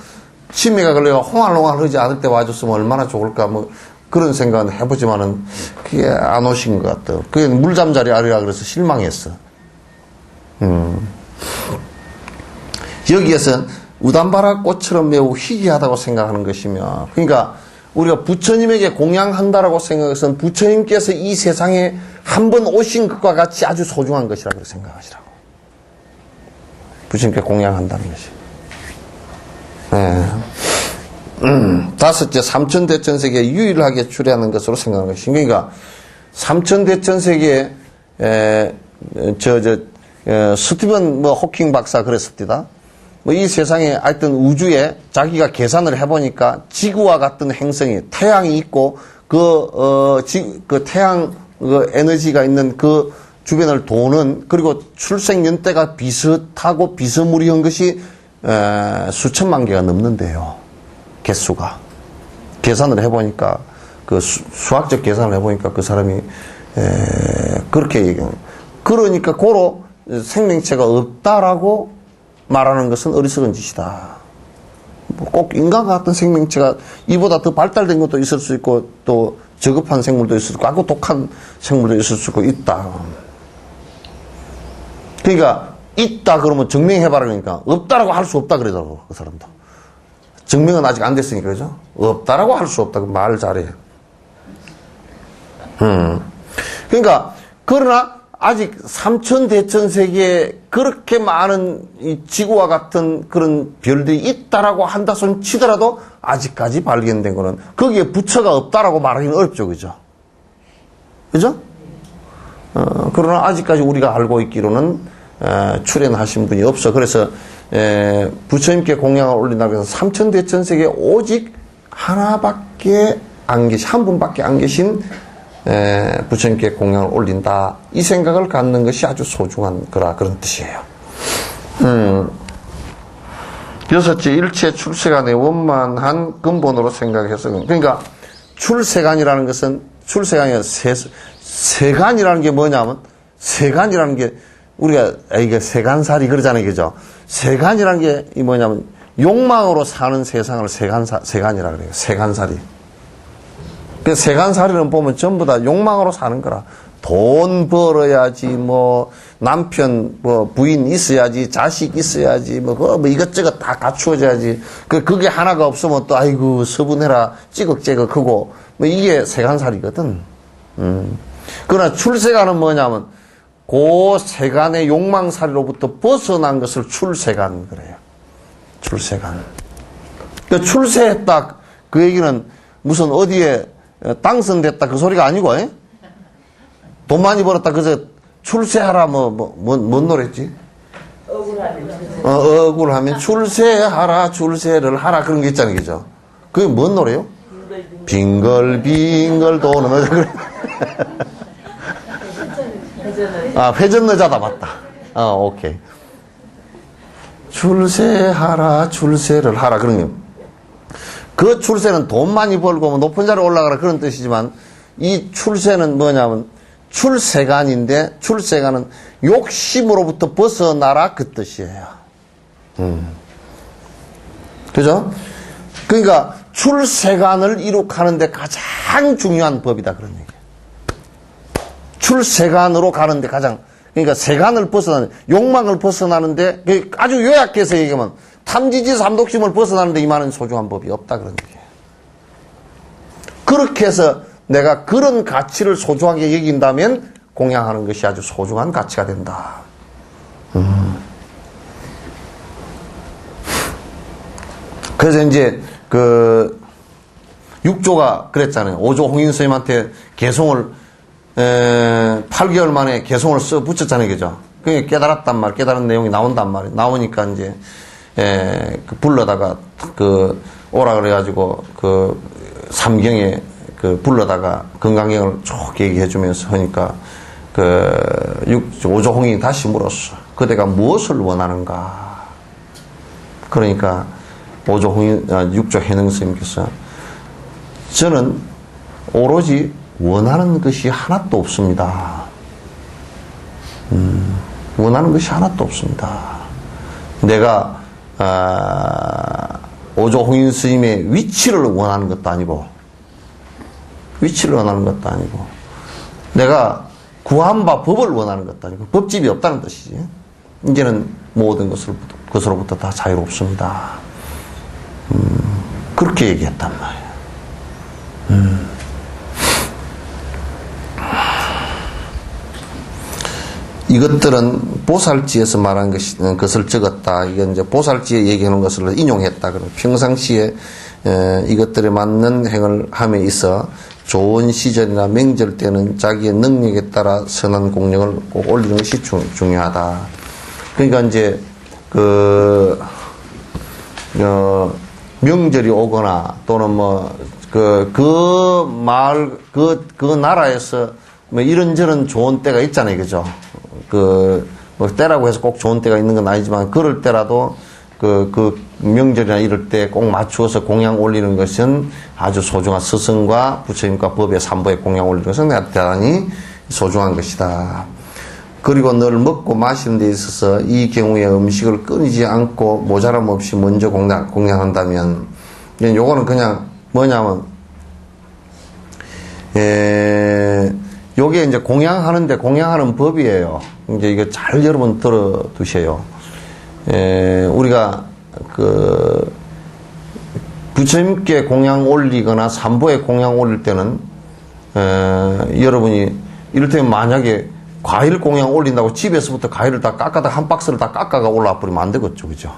치매가 걸려가 홍알홍알 하지 않을 때 와줬으면 얼마나 좋을까. 뭐 그런 생각은 해보지만은 그게 안 오신 것 같아요. 그게 물잠자리 아니라 그래서 실망했어. 여기에선 우담바라 꽃처럼 매우 희귀하다고 생각하는 것이며, 그러니까 우리가 부처님에게 공양한다라고 생각해서는 부처님께서 이 세상에 한 번 오신 것과 같이 아주 소중한 것이라고 생각하시라고. 부처님께 공양한다는 것이. 네. 다섯째, 삼천대천세계에 유일하게 출애하는 것으로 생각하는 것이. 그러니까 삼천대천세계에 스티븐 호킹 박사 그랬습니다. 이 세상에 하여튼 우주에 자기가 계산을 해보니까 지구와 같은 행성이 태양이 있고 그 태양 에너지가 있는 그 주변을 도는, 그리고 출생 연대가 비슷하고 비스무리한 것이 수천만 개가 넘는데요. 개수가. 계산을 해보니까 그 수학적 계산을 해보니까 그 사람이 그렇게 얘기해요. 그러니까 고로 생명체가 없다라고 말하는 것은 어리석은 짓이다. 꼭 인간과 같은 생명체가 이보다 더 발달된 것도 있을 수 있고, 또 저급한 생물도 있을 수 있고, 아주 독한 생물도 있을 수 있고, 있다. 그러니까 있다 그러면 증명해봐라 그러니까 없다라고 할 수 없다 그러더라고, 그 사람도. 증명은 아직 안 됐으니까, 그죠? 없다라고 할 수 없다. 말 잘해. 그러니까 그러나 아직 삼천대천세계에 그렇게 많은 이 지구와 같은 그런 별들이 있다라고 한다 손 치더라도 아직까지 발견된 거는 거기에 부처가 없다라고 말하기는 어렵죠. 그죠? 그죠? 그러나 아직까지 우리가 알고 있기로는 출현하신 분이 없어. 그래서 부처님께 공양을 올린다고 해서 삼천대천세계에 오직 하나밖에 안 계신, 한 분밖에 안 계신 부처님께 공양을 올린다. 이 생각을 갖는 것이 아주 소중한 그런 뜻이에요. 여섯째, 일체 출세간의 원만한 근본으로 생각해서, 그러니까 출세간이라는 것은, 출세간이 세간이라는 게 뭐냐면, 세간이라는 게 우리가 이게 세간살이 그러잖아요, 그죠? 세간이라는 게 뭐냐면 욕망으로 사는 세상을 세간이라 그래요. 세간살이. 그 세간살이는 보면 전부 다 욕망으로 사는 거라. 돈 벌어야지, 뭐, 남편, 부인 있어야지, 자식 있어야지, 뭐 이것저것 다 갖추어져야지. 그게 하나가 없으면 또, 아이고, 서분해라, 찌걱찌걱하고, 뭐 이게 세간살이거든. 그러나 출세간은 뭐냐면, 그 세간의 욕망살이로부터 벗어난 것을 출세간, 그래요. 출세간. 그 출세했다, 그 얘기는 무슨 어디에 당선됐다 그 소리가 아니고, 돈 많이 벌었다 그래서 출세하라 뭔 노래지? 억울하면 출세하라, 출세를 하라 그런 게 있잖아요, 그죠? 그게 뭔 노래요? 빙글빙글 도는 여자. 아, 회전의자다, 맞다. 오케이. 출세하라, 출세를 하라 그런 게. 그 출세는 돈 많이 벌고 높은 자리에 올라가라 그런 뜻이지만, 이 출세는 뭐냐면 출세간인데, 출세간은 욕심으로부터 벗어나라 그 뜻이에요. 그죠? 그러니까 출세간을 이룩하는데 가장 중요한 법이다 그런 얘기예요. 출세간으로 가는데 가장, 그러니까 세간을 벗어나는, 욕망을 벗어나는데, 아주 요약해서 얘기하면 탐지지 삼독심을 벗어나는데 이만한 소중한 법이 없다 그런 얘기예요. 그렇게 해서 내가 그런 가치를 소중하게 여긴다면 공양하는 것이 아주 소중한 가치가 된다. 그래서 이제 그 6조가 그랬잖아요. 5조 홍인스님한테 개송을 8개월 만에 개송을 써 붙였잖아요, 그죠? 그게 깨달았단 말, 깨달은 내용이 나온단 말이에요. 나오니까 이제 불러다가 오라 그래가지고 삼경에 불러다가 건강경을 쭉 얘기해주면서 하니까 5조 홍인이 다시 물었어. 그대가 무엇을 원하는가? 그러니까 육조 해능 스님께서 저는 오로지 원하는 것이 하나도 없습니다. 원하는 것이 하나도 없습니다. 내가 오조 홍인 스님의 위치를 원하는 것도 아니고 내가 구한 바 법을 원하는 것도 아니고 법집이 없다는 뜻이지. 이제는 모든 것으로부터 다 자유롭습니다. 그렇게 얘기했단 말이에요. 이것들은 보살지에서 말한 것을 적었다. 이건 이제 보살지에 얘기하는 것을 인용했다. 평상시에 이것들에 맞는 행을 함에 있어 좋은 시절이나 명절 때는 자기의 능력에 따라 선한 공력을 꼭 올리는 것이 중요하다. 그러니까 이제 명절이 오거나 또는 그 나라에서 뭐 이런저런 좋은 때가 있잖아요. 그죠? 뭐 때라고 해서 꼭 좋은 때가 있는 건 아니지만 그럴 때라도 그 명절이나 이럴 때 꼭 맞추어서 공양 올리는 것은 아주 소중한 스승과 부처님과 법의 삼보에 공양 올리는 것은 대단히 소중한 것이다. 그리고 늘 먹고 마시는 데 있어서 이 경우에 음식을 끊이지 않고 모자람 없이 먼저 공양한다면, 요거는 그냥 뭐냐면, 요게 이제 공양하는 법이에요. 이제 이거 잘 여러분 들어두세요. 우리가 부처님께 공양 올리거나 삼보에 공양 올릴 때는, 여러분이 이를테면 만약에 과일 공양 올린다고 집에서부터 과일을 다 깎아다 한 박스를 다 깎아가 올라와 버리면 안 되겠죠. 그죠?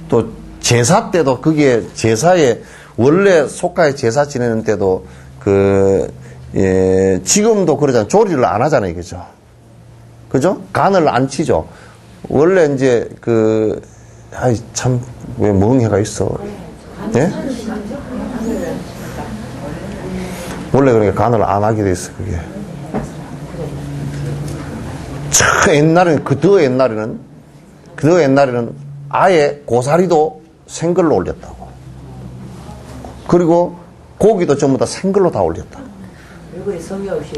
또 제사 때도 그게 제사에 원래 속가에 제사 지내는 때도 지금도 그러잖아요. 조리를 안 하잖아요. 그죠? 그죠? 간을 안 치죠. 원래 이제 참 왜 멍해가 있어. 예? 원래 그러니까 간을 안 하게 돼 있어. 그게. 옛날에는 더 옛날에는 아예 고사리도 생걸로 올렸다고. 그리고 고기도 전부 다 생걸로 다 올렸다. 얼굴에 성이 없이.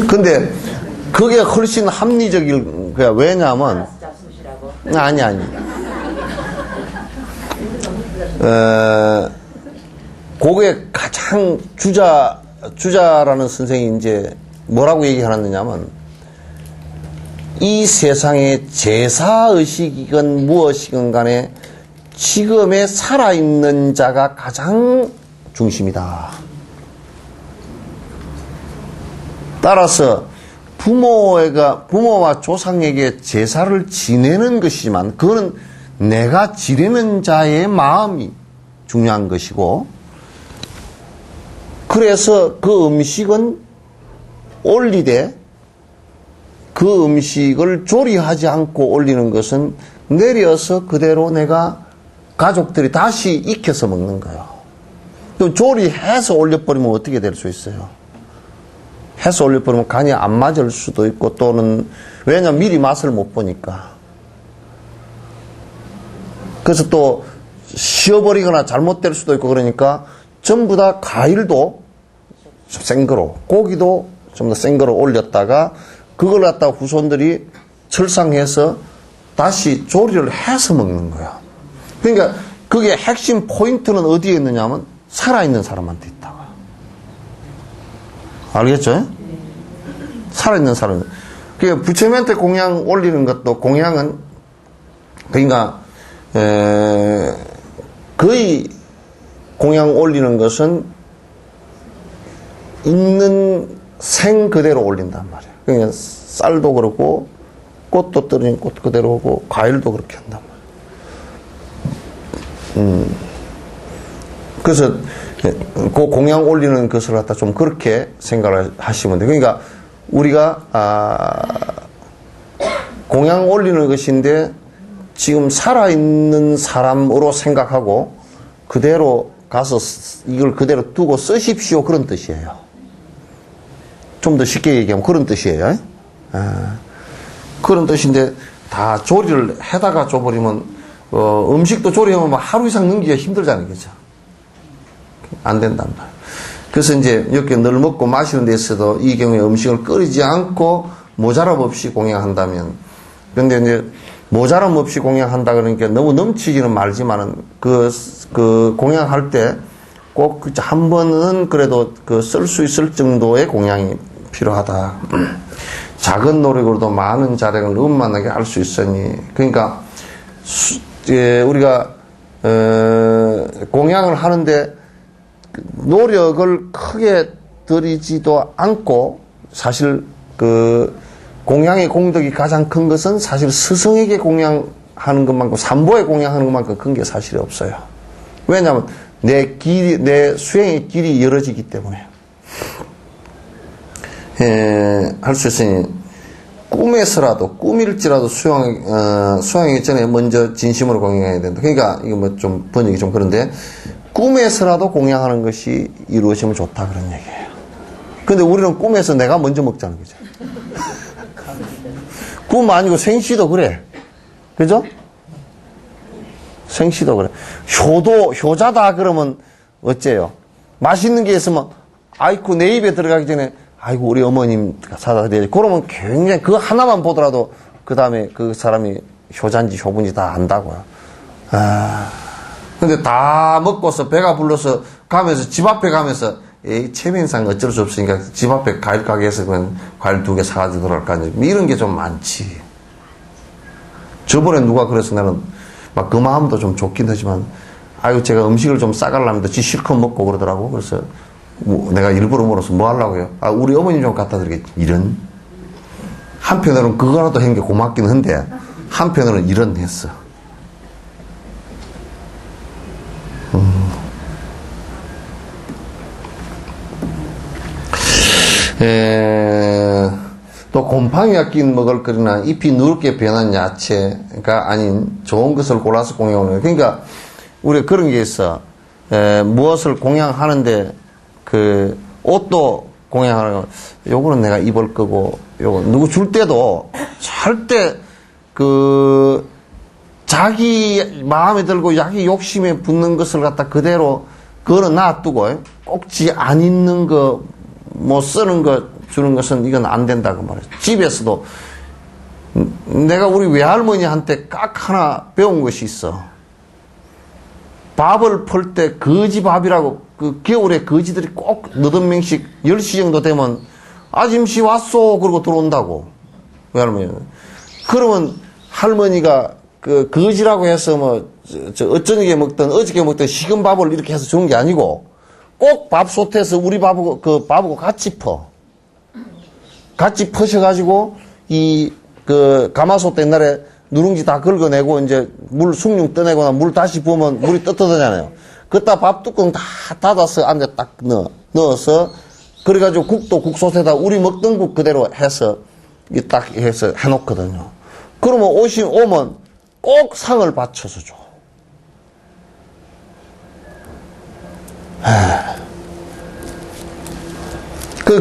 근데 그게 훨씬 합리적일 거야. 왜냐하면 아니. 그게 가장 주자라는 선생이 이제 뭐라고 얘기하느냐면 이 세상의 제사의식이건 무엇이건 간에 지금에 살아있는 자가 가장 중심이다. 따라서 부모와 조상에게 제사를 지내는 것이지만 그거는 내가 지내는 자의 마음이 중요한 것이고, 그래서 그 음식은 올리되 그 음식을 조리하지 않고 올리는 것은 내려서 그대로 내가 가족들이 다시 익혀서 먹는 거예요. 또 조리해서 올려버리면 어떻게 될 수 있어요? 해서 올려버리면 간이 안 맞을 수도 있고, 또는 왜냐면 미리 맛을 못 보니까. 그래서 또 쉬어버리거나 잘못될 수도 있고, 그러니까 전부 다 과일도 생거로, 고기도 전부 다 생거로 올렸다가 그걸 갖다가 후손들이 철상해서 다시 조리를 해서 먹는 거야. 그러니까 그게 핵심 포인트는 어디에 있느냐 하면 살아있는 사람한테 있다고. 알겠죠? 살아있는 사람. 그러니까 부처님한테 공양 올리는 것도, 공양은 그러니까 거의 공양 올리는 것은 있는 생 그대로 올린단 말이에요. 그러니까 쌀도 그렇고 꽃도 떨어진 꽃 그대로 오고 과일도 그렇게 한단 말이에요. 그래서 그 공양 올리는 것을 갖다 좀 그렇게 생각을 하시면 돼요. 그러니까 우리가 공양 올리는 것인데 지금 살아있는 사람으로 생각하고 그대로 가서 이걸 그대로 두고 쓰십시오. 그런 뜻이에요. 좀 더 쉽게 얘기하면 그런 뜻이에요. 그런 뜻인데 다 조리를 해다가 줘버리면 음식도 조리하면 막 하루 이상 넘기기가 힘들잖아요. 그죠? 안 된단 말이에요. 그래서 이제 이렇게 늘 먹고 마시는 데 있어도 이 경우에 음식을 끓이지 않고 모자람 없이 공양한다면, 근데 이제 모자람 없이 공양한다 그러니까 너무 넘치기는 말지만은 그 공양할 때 꼭 한 번은 그래도 쓸 수 있을 정도의 공양이 필요하다. 작은 노력으로도 많은 자량을 음만하게 할 수 있으니, 그러니까 우리가 공양을 하는데 노력을 크게 들이지도 않고, 사실 공양의 공덕이 가장 큰 것은 사실 스승에게 공양하는 것만큼, 삼보에 공양하는 것만큼 큰 게 사실이 없어요. 왜냐하면 내 수행의 길이 열어지기 때문에. 할 수 있으니 꿈에서라도, 꿈일지라도 수행하기 전에 먼저 진심으로 공양해야 된다. 그러니까 이거 뭐 좀 번역이 좀 그런데, 꿈에서라도 공양하는 것이 이루어지면 좋다 그런 얘기예요. 근데 우리는 꿈에서 내가 먼저 먹자는 거죠. 꿈 아니고 생시도 그래. 그죠? 생시도 그래. 효자다 그러면 어째요? 맛있는 게 있으면, 아이고, 내 입에 들어가기 전에, 아이고, 우리 어머님 사다 드려야지. 그러면 굉장히 그 하나만 보더라도, 그 다음에 그 사람이 효자인지 효분인지 다 안다고요. 근데 다 먹고서 배가 불러서 가면서, 집 앞에 가면서, 체면상 어쩔 수 없으니까 집 앞에 과일 가게에서 그냥 과일 2개 사가지고 들어갈까. 이런 게 좀 많지. 저번에 누가 그래서 나는 막 그 마음도 좀 좋긴 하지만, 아이고, 제가 음식을 좀 싸가려면 지 실컷 먹고 그러더라고. 그래서 내가 일부러 물어서 뭐 하려고요? 우리 어머님 좀 갖다 드리겠지. 이런. 한편으로는 그거라도 한 게 고맙긴 한데, 한편으로는 이런 했어. 또 곰팡이가 낀 먹을거리나 잎이 누렇게 변한 야채가 아닌 좋은 것을 골라서 공양하는 거예요. 그러니까 우리가 그런 게 있어. 무엇을 공양하는데 옷도 공양하는 거, 요거는 내가 입을 거고, 요거 누구 줄 때도 절대 자기 마음에 들고 자기 욕심에 붙는 것을 갖다 그대로 그거는 놔두고 꼭 지 안 있는 거 뭐 쓰는 거 주는 것은 이건 안 된다고 말해요. 집에서도 내가 우리 외할머니한테 깍 하나 배운 것이 있어. 밥을 풀 때 거지밥이라고, 겨울에 거지들이 꼭 너댓 명씩 10시 정도 되면 아짐씨 왔소 그러고 들어온다고. 외할머니는. 그러면 할머니가 거지라고 해서 어쩌게 먹든 어저께 먹든 식은 밥을 이렇게 해서 주는 게 아니고, 꼭 밥솥에서 우리 밥하고 같이 퍼. 같이 퍼셔가지고, 가마솥 옛날에 누룽지 다 긁어내고, 이제 물 숭늉 떠내거나 물 다시 부으면 물이 떠떠잖아요. 그따 밥 뚜껑 다 닫아서 안에 딱 넣어서, 그래가지고 국솥에다 우리 먹던 국 그대로 해서, 딱 해서 해놓거든요. 그러면 오면 꼭 상을 받쳐서 줘.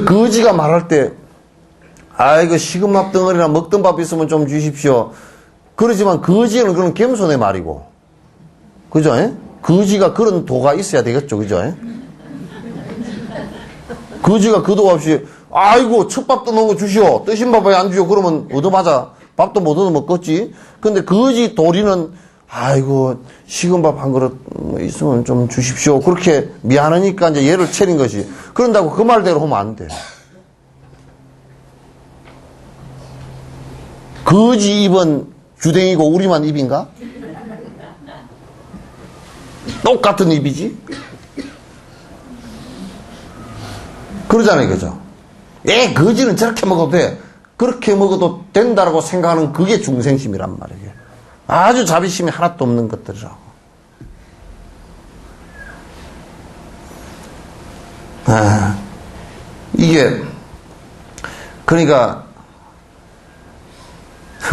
거지가 말할 때, 이거 식은 밥 덩어리나 먹던 밥 있으면 좀 주십시오. 그러지만 거지는 그런 겸손의 말이고. 그죠? 거지가 그런 도가 있어야 되겠죠. 그죠? 거지가 그 도 없이, 아이고, 첫밥 떠놓은 거 주시오. 뜨신 밥 왜 안 주시오? 그러면 얻어맞아. 밥도 못 얻어 먹겠지. 근데 거지 도리는, 아이고, 식은 밥 한 그릇 있으면 좀 주십시오. 그렇게 미안하니까 이제 얘를 차린 것이. 그런다고 그 말대로 하면 안 돼. 거지 입은 주댕이고 우리만 입인가? 똑같은 입이지? 그러잖아요, 그죠? 거지는 저렇게 먹어도 돼. 그렇게 먹어도 된다라고 생각하는 그게 중생심이란 말이에요. 아주 자비심이 하나도 없는 것들이라고. 이게, 그러니까,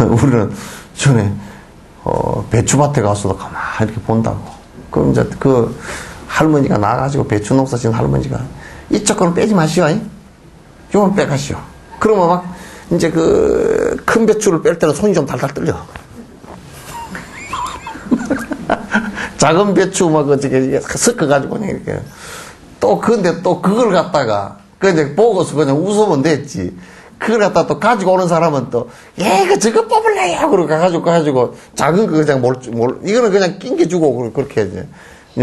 우리는 전에, 배추밭에 가서도 가만히 이렇게 본다고. 그럼 이제 할머니가 나가지고 배추 농사 지은 할머니가 이쪽 거는 빼지 마시오. 요건 빼가시오. 그러면 막 이제 그 큰 배추를 뺄 때는 손이 좀 달달 떨려. 작은 배추 막 어떻게 섞어가지고 그냥 이렇게 또 근데 또 그걸 갖다가 그냥 보고서 그냥 웃으면 됐지. 그걸 갖다 또 가지고 오는 사람은 또, 그 저거 뽑을래요! 그러고 가가지고, 작은 거 그냥 이거는 그냥 낑겨주고, 그렇게 이제.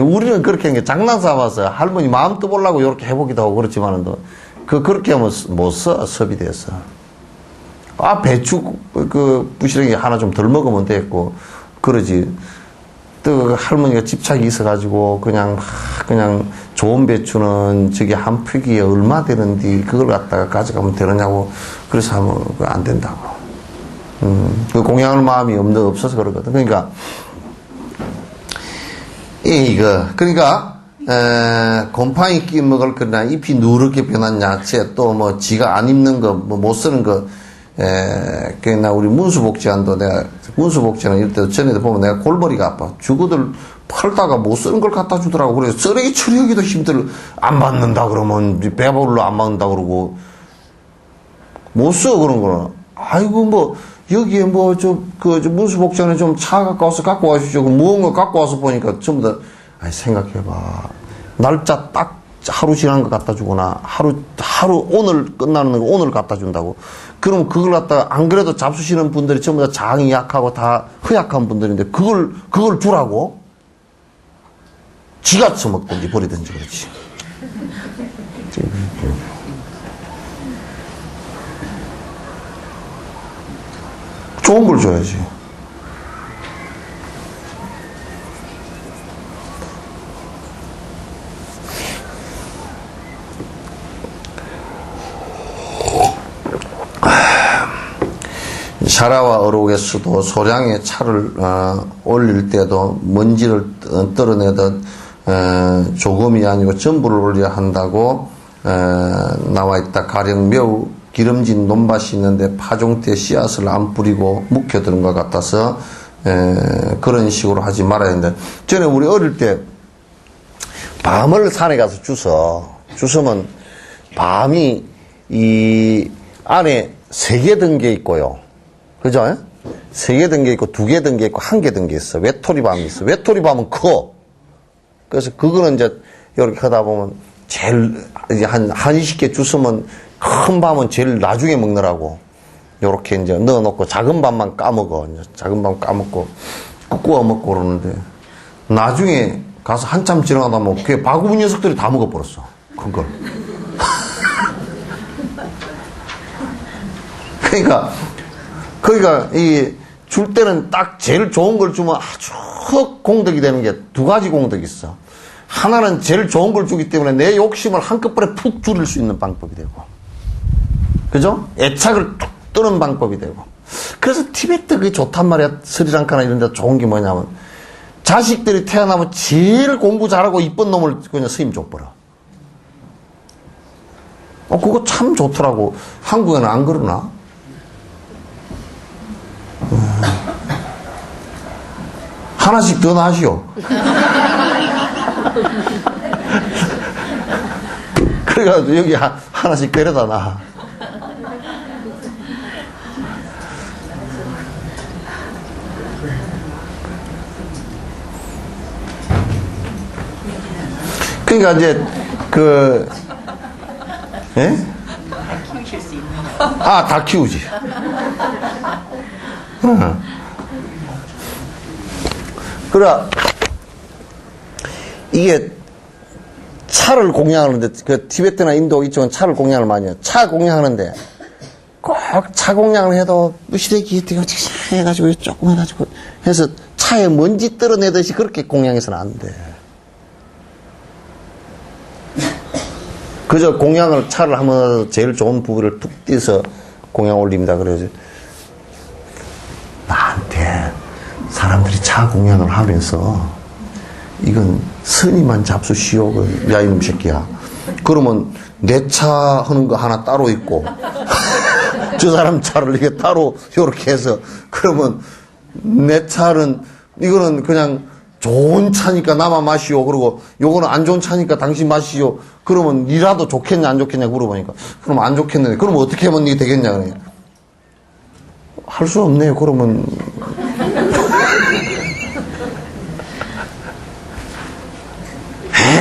우리는 그렇게 하는 게 장난 삼아서 할머니 마음 떠보려고 이렇게 해보기도 하고 그렇지만은 또, 그렇게 하면 못 써, 섭이 돼서. 배추, 부시래기 하나 좀 덜 먹으면 됐고, 그러지. 또 할머니가 집착이 있어가지고 그냥 좋은 배추는 저기 한 푸기에 얼마 되는데 그걸 갖다가 가져가면 되느냐고 그래서 하면 안 된다고. 그 공양할 마음이 없어서 그러거든. 그러니까 곰팡이 끼 먹을 거나 잎이 누렇게 변한 야채 또 뭐 지가 안 입는 거 뭐 못 쓰는 거 그나 우리 문수복지관도 내가 문수복지관 이럴 때 전에도 보면 내가 골머리가 아파. 주부들 팔다가 못 쓰는 걸 갖다 주더라고. 그래서 쓰레기 처리하기도 안 받는다 그러면 배불러 안 받는다 그러고 못 써 그런 거는. 아이고 뭐 여기에 뭐 문수복지관에 좀 차 갖고 와주시오. 무언가 갖고 와서 보니까 전부 다 생각해봐. 날짜 딱 하루 지난 거 갖다 주거나 하루 오늘 끝나는 거 오늘 갖다 준다고. 그럼 그걸 갖다가 안 그래도 잡수시는 분들이 전부 다 장이 약하고 다 허약한 분들인데 그걸 주라고? 지가 처먹든지 버리든지 그렇지. 좋은 걸 줘야지. 샤라와 어록에서도 소량의 차를 올릴 때도 먼지를 떨어내듯 조금이 아니고 전부를 올려야 한다고 나와 있다. 가령 매우 기름진 논밭이 있는데 파종때 씨앗을 안 뿌리고 묵혀두는 것 같아서 그런 식으로 하지 말아야 된다. 전에 우리 어릴 때 밤을 산에 가서 주우면 밤이 이 안에 3개 든 게 있고요. 그죠? 3개 든 게 있고 2개 든 게 있고 1개 든 게 있어. 외톨이밤이 있어. 외톨이밤은 커. 그래서 그거는 이제 이렇게 하다 보면 제일 이제 한 20개 주스면 큰 밤은 제일 나중에 먹느라고 요렇게 이제 넣어놓고 작은 밤만 까먹어. 이제 작은 밤 까먹고 구워 먹고 그러는데 나중에 가서 한참 지나가다 보면 그 바구니 녀석들이 다 먹어버렸어. 큰 걸. 그러니까 줄 때는 딱 제일 좋은 걸 주면 아주 공덕이 되는 게 2가지 공덕이 있어. 하나는 제일 좋은 걸 주기 때문에 내 욕심을 한꺼번에 푹 줄일 수 있는 방법이 되고, 그죠? 애착을 툭 뜨는 방법이 되고. 그래서 티베트 그게 좋단 말이야. 스리랑카나 이런 데 좋은 게 뭐냐면 자식들이 태어나면 제일 공부 잘하고 이쁜 놈을 그냥 스님 줘버려. 그거 참 좋더라고. 한국에는 안 그러나? 하나씩 더 나시오. 그래가지고 여기 하나씩 데려다 놔. 그러니까 이제 다 키우실 수 있는. 다 키우지. 그래, 이게 차를 공양하는데, 티베트나 인도 이쪽은 차를 공양을 많이 해요. 차 공양하는데, 꼭 차 공양을 해도 무시래기 해가지고 조금 해가지고 해서 차에 먼지 떨어내듯이 그렇게 공양해서는 안 돼. 그저 공양을 차를 하면 제일 좋은 부위를 툭 띄서 공양 올립니다. 그래서 나한테 사람들이 차 공양을 하면서 이건 스님만 잡수시오. 야 이놈 새끼야. 그러면 내 차 하는 거 하나 따로 있고 저 사람 차를 이렇게 따로 이렇게 해서 그러면 내 차는 이거는 그냥 좋은 차니까 나만 마시오. 그리고 요거는 안 좋은 차니까 당신 마시오. 그러면 니라도 좋겠냐 안 좋겠냐 물어보니까 그럼 안 좋겠는데 그럼 어떻게 하면 이게 되겠냐 그래. 할 수 없네요. 그러면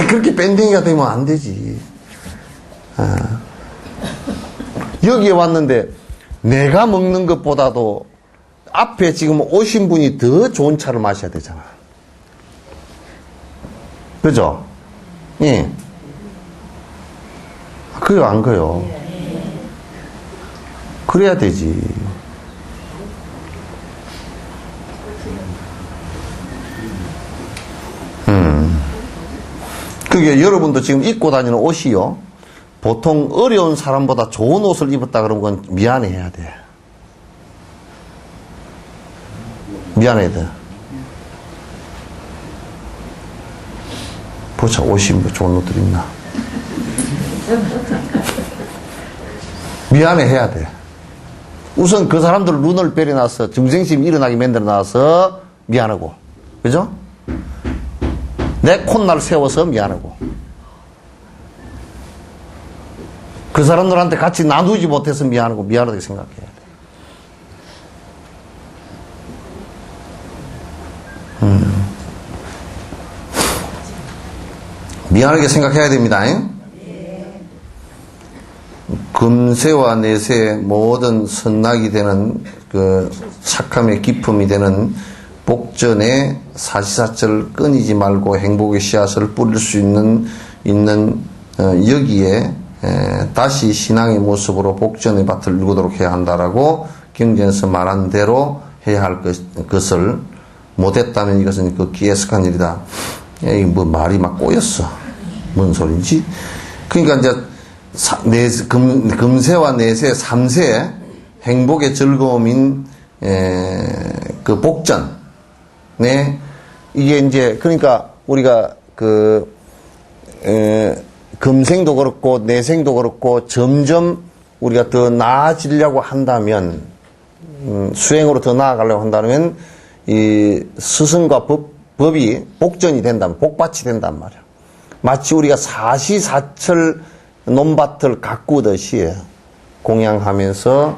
그렇게 밴딩이가 되면 안 되지. 여기에 왔는데 내가 먹는 것보다도 앞에 지금 오신 분이 더 좋은 차를 마셔야 되잖아. 그죠? 예. 그래요, 안 그래요? 그래야 되지. 그게 여러분도 지금 입고 다니는 옷이요. 보통 어려운 사람보다 좋은 옷을 입었다 그러면 그건 미안해 해야 돼. 미안해야 돼. 보자, 옷이 뭐 좋은 옷들 있나. 미안해 해야 돼. 우선 그 사람들 눈을 베려놔서 정생심 일어나게 만들어놔서 미안하고. 그죠? 내 콧날 세워서 미안하고. 그 사람들한테 같이 나누지 못해서 미안하고 미안하다고 생각해야 돼. 미안하게 생각해야 됩니다. 금세와 내세 모든 선락이 되는 그 착함의 기품이 되는 복전에 사시사철 끊이지 말고 행복의 씨앗을 뿌릴 수 있는 여기에 다시 신앙의 모습으로 복전의 밭을 일구도록 해야 한다라고 경전에서 말한 대로 해야 할 것을 못했다면 이것은 극히 애석한 일이다. 이게 뭐 말이 막 꼬였어. 뭔 소린지? 그러니까 이제 금세와 내세, 삼세 행복의 즐거움인 그 복전. 네. 이게 이제 그러니까 우리가 금생도 그렇고 내생도 그렇고 점점 우리가 더 나아지려고 한다면 수행으로 더 나아가려고 한다면 이 스승과 법이 복전이 된다면 복밭이 된단 말이야. 마치 우리가 사시사철 논밭을 가꾸듯이 공양하면서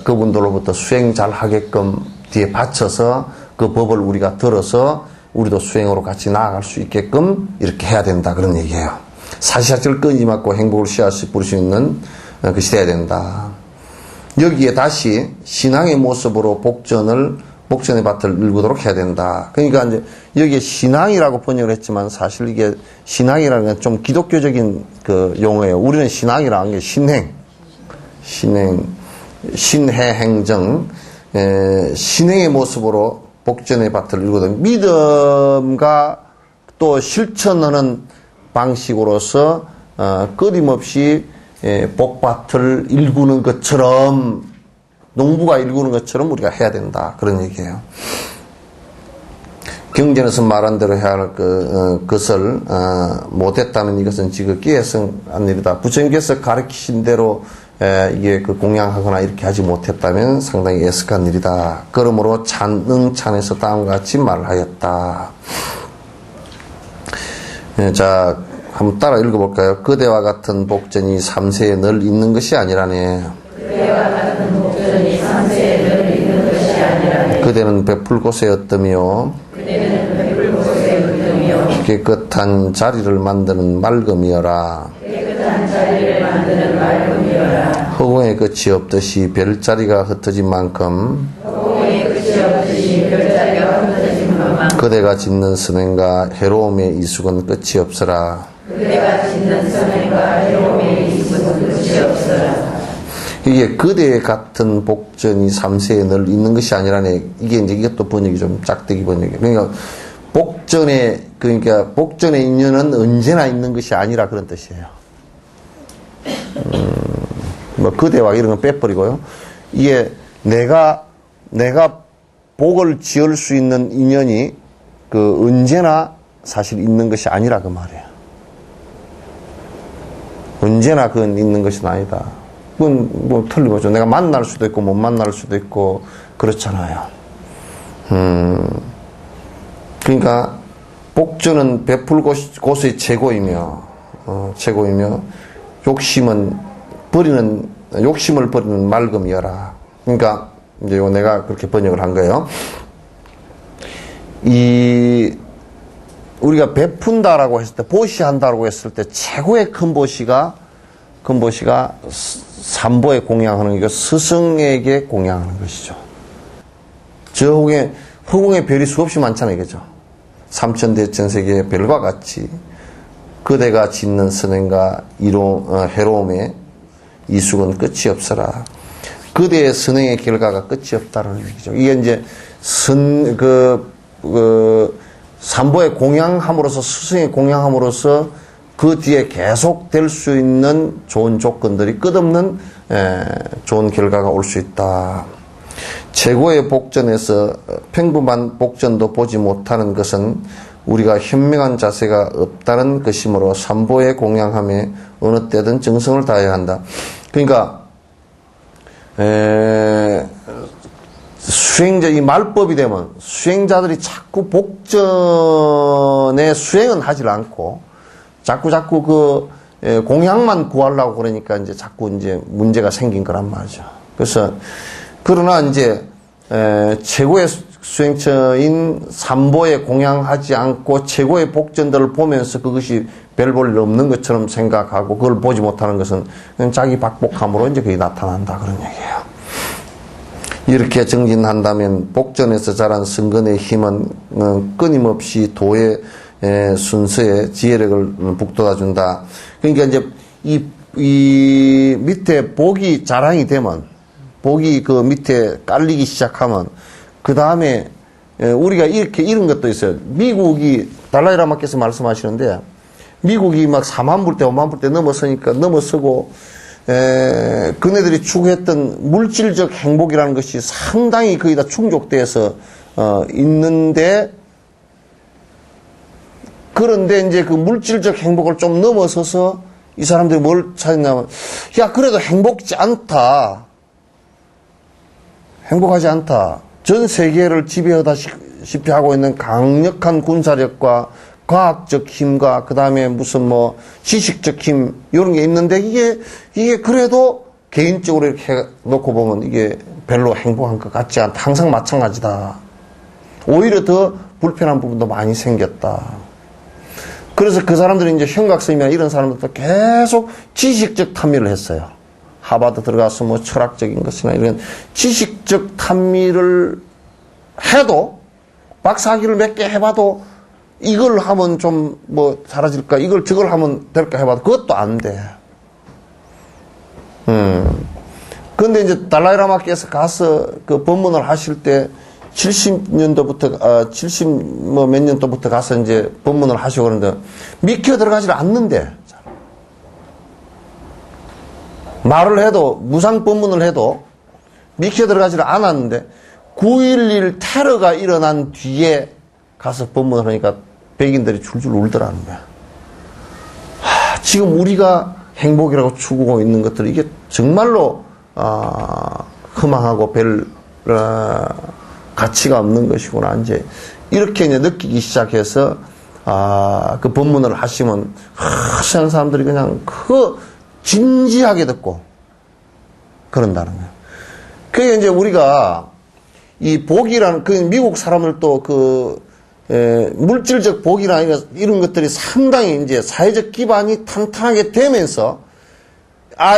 그분들로부터 수행 잘 하게끔 뒤에 바쳐서 그 법을 우리가 들어서 우리도 수행으로 같이 나아갈 수 있게끔 이렇게 해야 된다. 그런 얘기예요. 사시사철 끊이지 않고 행복을 씨앗이 뿌릴 수 있는 것이 돼야 된다. 여기에 다시 신앙의 모습으로 복전의 밭을 일구도록 해야 된다. 그러니까 이제 여기에 신앙이라고 번역을 했지만 사실 이게 신앙이라는 건 좀 기독교적인 그 용어예요. 우리는 신앙이라는 게 신해행정, 신행의 모습으로 복전의 밭을 일구도록 믿음과 또 실천하는 방식으로서 끊임없이 복밭을 일구는 것처럼 농부가 일구는 것처럼 우리가 해야 된다. 그런 얘기예요. 경전에서 말한 대로 해야 할 것을 못했다면 이것은 지극히 애석한 일이다. 부처님께서 가르치신 대로 이게 공양하거나 이렇게 하지 못했다면 상당히 애석한 일이다. 그러므로 찬에서 다음과 같이 말하였다. 자, 한번 따라 읽어볼까요? 그대와 같은 복전이 삼세에 늘 있는 것이 아니라네. 그대와 같은 복전이 삼세에 늘 있는 것이 아니라네. 그대는 베풀 곳에 어떠며 그대는 베풀 곳에 어떠며 깨끗한 자리를 만드는 맑음이여라. 깨끗한 자리를 만드는 맑음이여라. 허공에 끝이 없듯이 별자리가 흩어진 만큼 허공에 끝이 없듯이 별자리가 흩어진 것만큼 그대가 짓는 선행과 해로움의 이숙은 끝이 없으라. 그대가 짓는 선행과 해로움의 이숙은 끝이 없으라. 이게 그대 같은 복전이 삼세에 늘 있는 것이 아니라네. 이게 이제 이것도 번역이 좀 짝대기 번역이에요. 그러니까 복전의 인연은 언제나 있는 것이 아니라 그런 뜻이에요. 뭐 그대와 이런 건 빼버리고요. 이게 내가 복을 지을 수 있는 인연이 언제나 사실 있는 것이 아니라 그 말이에요. 언제나 그건 있는 것은 아니다. 그건 뭐 틀림없죠. 내가 만날 수도 있고 못 만날 수도 있고 그렇잖아요. 그러니까 그러니까 복전은 베풀 곳의 최고이며 욕심을 버리는 맑음이여라. 그러니까 이제 내가 그렇게 번역을 한 거예요. 우리가 베푼다라고 했을 때, 보시한다라고 했을 때 최고의 큰 보시가 삼보에 공양하는 거고 스승에게 공양하는 것이죠. 저 허공에 별이 수없이 많잖아요, 그죠? 삼천대천세계의 별과 같이 그대가 짓는 선행과 해로움에 이숙은 끝이 없어라. 그대의 선행의 결과가 끝이 없다는 얘기죠. 이게 이제 삼보에 공양함으로써, 스승의 공양함으로써 그 뒤에 계속 될 수 있는 좋은 조건들이 끝없는 좋은 결과가 올 수 있다. 최고의 복전에서 평범한 복전도 보지 못하는 것은 우리가 현명한 자세가 없다는 것이므로 삼보에 공양함에 어느 때든 정성을 다해야 한다. 그러니까 이 말법이 되면 수행자들이 자꾸 복전의 수행은 하질 않고 자꾸 공양만 구하려고 그러니까 이제 자꾸 이제 문제가 생긴 거란 말이죠. 그래서 그러나 이제 최고의 수행처인 삼보에 공양하지 않고 최고의 복전들을 보면서 그것이 별 볼 일 없는 것처럼 생각하고 그걸 보지 못하는 것은 그냥 자기 박복함으로 이제 그게 나타난다 그런 얘기예요. 이렇게 정진한다면 복전에서 자란 성근의 힘은 끊임없이 도의 순서에 지혜력을 북돋아준다. 그러니까 이제 이 밑에 복이 자랑이 되면, 복이 그 밑에 깔리기 시작하면 그 다음에 우리가 이런 것도 있어요. 미국이 달라이라마께서 말씀하시는데 미국이 막 4만 불대 5만 불대 넘어서고 그네들이 추구했던 물질적 행복이라는 것이 상당히 거의 다 충족돼서 있는데, 그런데 이제 그 물질적 행복을 좀 넘어서서 이 사람들이 뭘 찾냐면, 야, 그래도 행복하지 않다. 전 세계를 지배하다시피 하고 있는 강력한 군사력과 과학적 힘과 그 다음에 무슨 지식적 힘 이런 게 있는데 이게 그래도 개인적으로 이렇게 놓고 보면 이게 별로 행복한 것 같지 않다. 항상 마찬가지다. 오히려 더 불편한 부분도 많이 생겼다. 그래서 그 사람들이 이제 현각스님이나 이런 사람들도 계속 지식적 탐미를 했어요. 하버드 들어가서 철학적인 것이나 이런 지식적 탐미를 해도 박사학위를 몇 개 해봐도 이걸 하면 좀 사라질까? 저걸 하면 될까 해봐도 그것도 안 돼. 근데 이제 달라이라마께서 가서 그 법문을 하실 때 70년도부터, 70 몇 년도부터 가서 이제 법문을 하시고 그러는데 믿겨 들어가질 않는데. 말을 해도, 무상 법문을 해도 믿겨 들어가질 않았는데 9.11 테러가 일어난 뒤에 가서 법문을 하니까 백인들이 줄줄 울더라는 거야. 지금 우리가 행복이라고 추구하고 있는 것들이 이게 정말로 허망하고 별 가치가 없는 것이구나. 이제 이렇게 이제 느끼기 시작해서 그 법문을 하시면 세상 사람들이 그냥 진지하게 듣고 그런다는 거예요. 그게 이제 우리가 이 복이라는 미국 사람들도 물질적 복이나 이런 것들이 상당히 이제 사회적 기반이 탄탄하게 되면서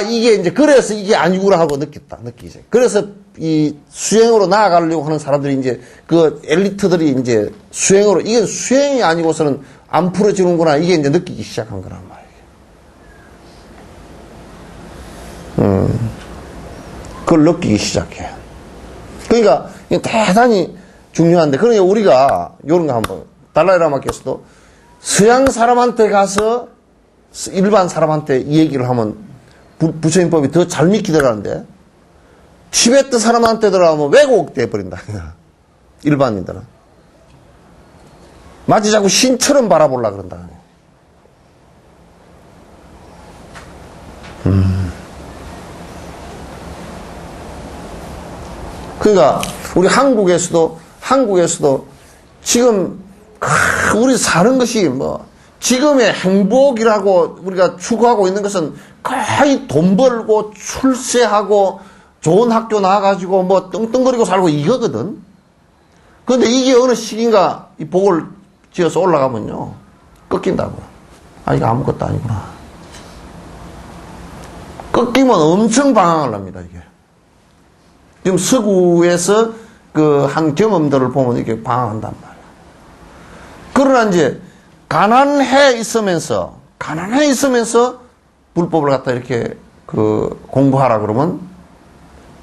이게 이제 그래서 이게 아니구나 하고 느끼지. 그래서 이 수행으로 나아가려고 하는 사람들이 이제 그 엘리트들이 이제 수행으로 이게 수행이 아니고서는 안 풀어지는구나 이게 이제 느끼기 시작한 거란 말이에요. 그걸 느끼기 시작해. 그러니까 대단히 중요한데, 그러니까 우리가 이런 거 한번 달라이라마께서도 서양 사람한테 가서 일반 사람한테 이 얘기를 하면 부처님법이 더 잘 믿기더라는데 티베트 사람한테 들어가면 왜곡돼 버린다. 일반인들은 마치 자꾸 신처럼 바라보려고 그런다. 그러니까 우리 한국에서도 지금 우리 사는 것이 뭐, 지금의 행복이라고 우리가 추구하고 있는 것은 거의 돈 벌고 출세하고 좋은 학교 나와가지고 뭐 떵떵거리고 살고 이거거든. 그런데 이게 어느 시기인가 이 복을 지어서 올라가면요. 꺾인다고. 아, 이거 아무것도 아니구나. 꺾이면 엄청 방황을 합니다, 이게. 지금 서구에서 그 한 경험들을 보면 이렇게 방황한단 말이야. 그러나 이제 가난해 있으면서 불법을 갖다 이렇게 그 공부하라 그러면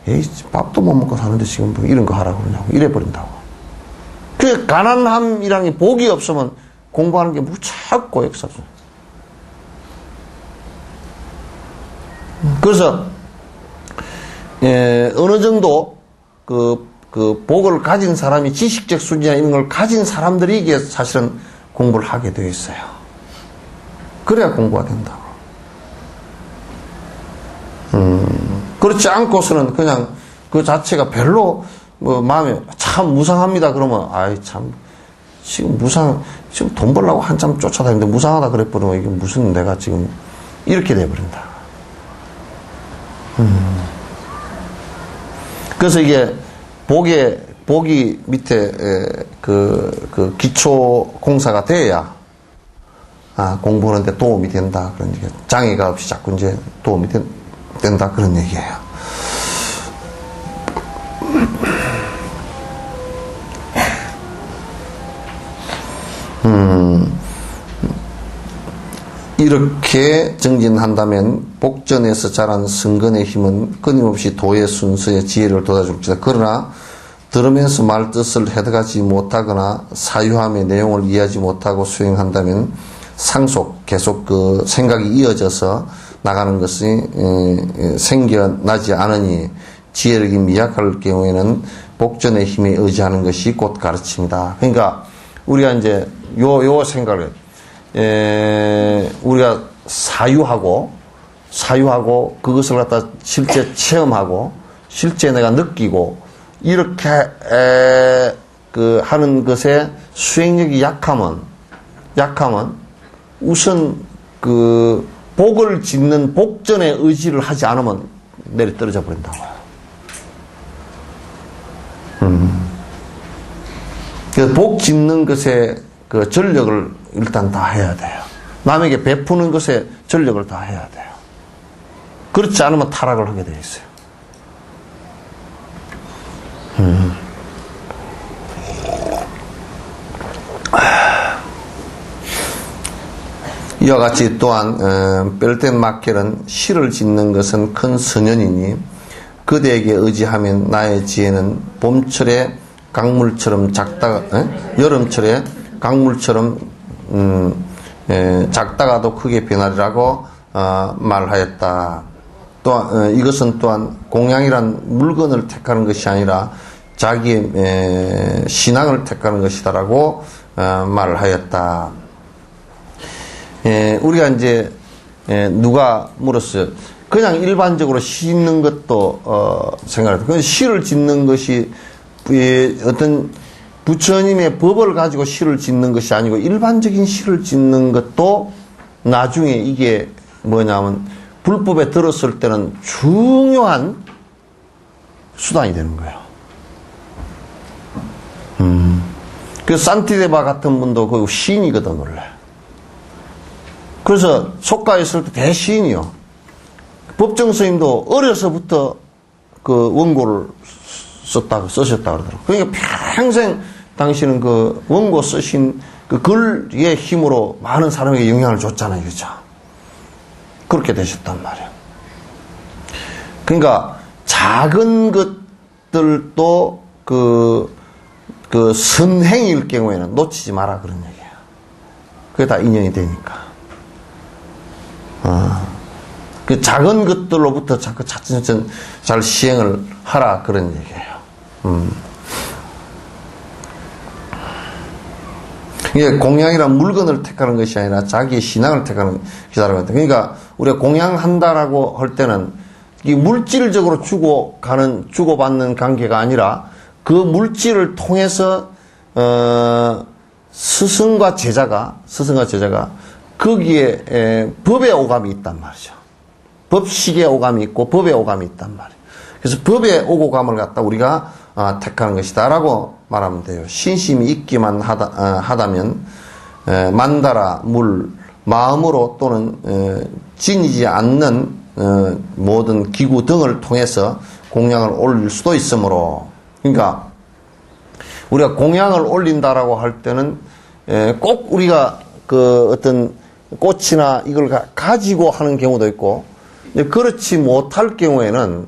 에이, 밥도 못 먹고 사는데 지금 뭐 이런 거 하라고 그러냐고 이래 버린다고. 그 가난함이란 게 복이 없으면 공부하는 게 무척 고역사죠. 그래서 어느 정도 그 복을 가진 사람이 지식적 수준이나 이런 걸 가진 사람들이 이게 사실은 공부를 하게 되어 있어요. 그래야 공부가 된다고. 그렇지 않고서는 그냥 그 자체가 별로 뭐 마음에 참 무상합니다. 그러면 아이 참 지금 돈 벌려고 한참 쫓아다니는데 무상하다 그래 버리면 이게 무슨 내가 지금 이렇게 돼 버린다. 그래서 이게 복이 밑에 그 기초 공사가 돼야 공부하는데 도움이 된다. 그런 얘기. 장애가 없이 자꾸 이제 도움이 된다. 그런 얘기예요. 이렇게 정진한다면 복전에서 자란 성근의 힘은 끊임없이 도의 순서의 지혜를 돋아줄지다. 그러나 들으면서 말 뜻을 해석하지 못하거나 사유함의 내용을 이해하지 못하고 수행한다면 계속 그 생각이 이어져서 나가는 것이 생겨나지 않으니 지혜력이 미약할 경우에는 복전의 힘에 의지하는 것이 곧 가르침이다. 그러니까 우리가 이제 요 생각을 우리가 사유하고 그것을 갖다 실제 체험하고 실제 내가 느끼고 이렇게 그 하는 것에 수행력이 약하면 우선 그 복을 짓는 복전의 의지를 하지 않으면 내리 떨어져 버린다고요. 그래서 복 짓는 것에 그 전력을 일단 다 해야 돼요. 남에게 베푸는 것에 전력을 다 해야 돼요. 그렇지 않으면 타락을 하게 되어 있어요. 이와 같이 또한 뺄땐 마켈은 시를 짓는 것은 큰 선연이니 그대에게 의지하면 나의 지혜는 봄철에 강물처럼 여름철에 강물처럼 작다가도 크게 변하리라고 말하였다. 또한 이것은 또한 공양이란 물건을 택하는 것이 아니라 자기의 신앙을 택하는 것이다라고 말하였다. 우리가 이제 누가 물었어요. 그냥 일반적으로 시 짓는 것도 생각해요. 그 시를 짓는 것이 어떤 부처님의 법을 가지고 시를 짓는 것이 아니고 일반적인 시를 짓는 것도 나중에 이게 뭐냐면 불법에 들었을 때는 중요한 수단이 되는 거예요. 그 산티데바 같은 분도 그 시인이거든 원래. 그래서 속가에 있을 때 대시인이요. 법정 스님도 어려서부터 그 원고를 쓰셨다 그러더라고요. 그러니까 평생 당신은 그 원고 쓰신 그 글의 힘으로 많은 사람에게 영향을 줬잖아요. 그죠? 그렇게 되셨단 말이에요. 그러니까 작은 것들도 그 선행일 경우에는 놓치지 마라 그런 얘기예요. 그게 다 인연이 되니까. 그 작은 것들로부터 자꾸 차츰차츰 잘 시행을 하라 그런 얘기예요. 이게 공양이란 물건을 택하는 것이 아니라 자기의 신앙을 택하는 것이다라고 합니다. 그러니까 우리가 공양한다라고 할 때는 이 물질적으로 주고받는 관계가 아니라 그 물질을 통해서 스승과 제자가 거기에 법의 오감이 있단 말이죠. 법식의 오감이 있고 법의 오감이 있단 말이에요. 그래서 법의 오고감을 갖다 우리가 택하는 것이다라고 말하면 돼요. 신심이 있기만 하다면 만다라 물 마음으로 또는 지니지 않는 모든 기구 등을 통해서 공양을 올릴 수도 있으므로, 그러니까 우리가 공양을 올린다라고 할 때는 꼭 우리가 그 어떤 꽃이나 이걸 가지고 하는 경우도 있고, 그렇지 못할 경우에는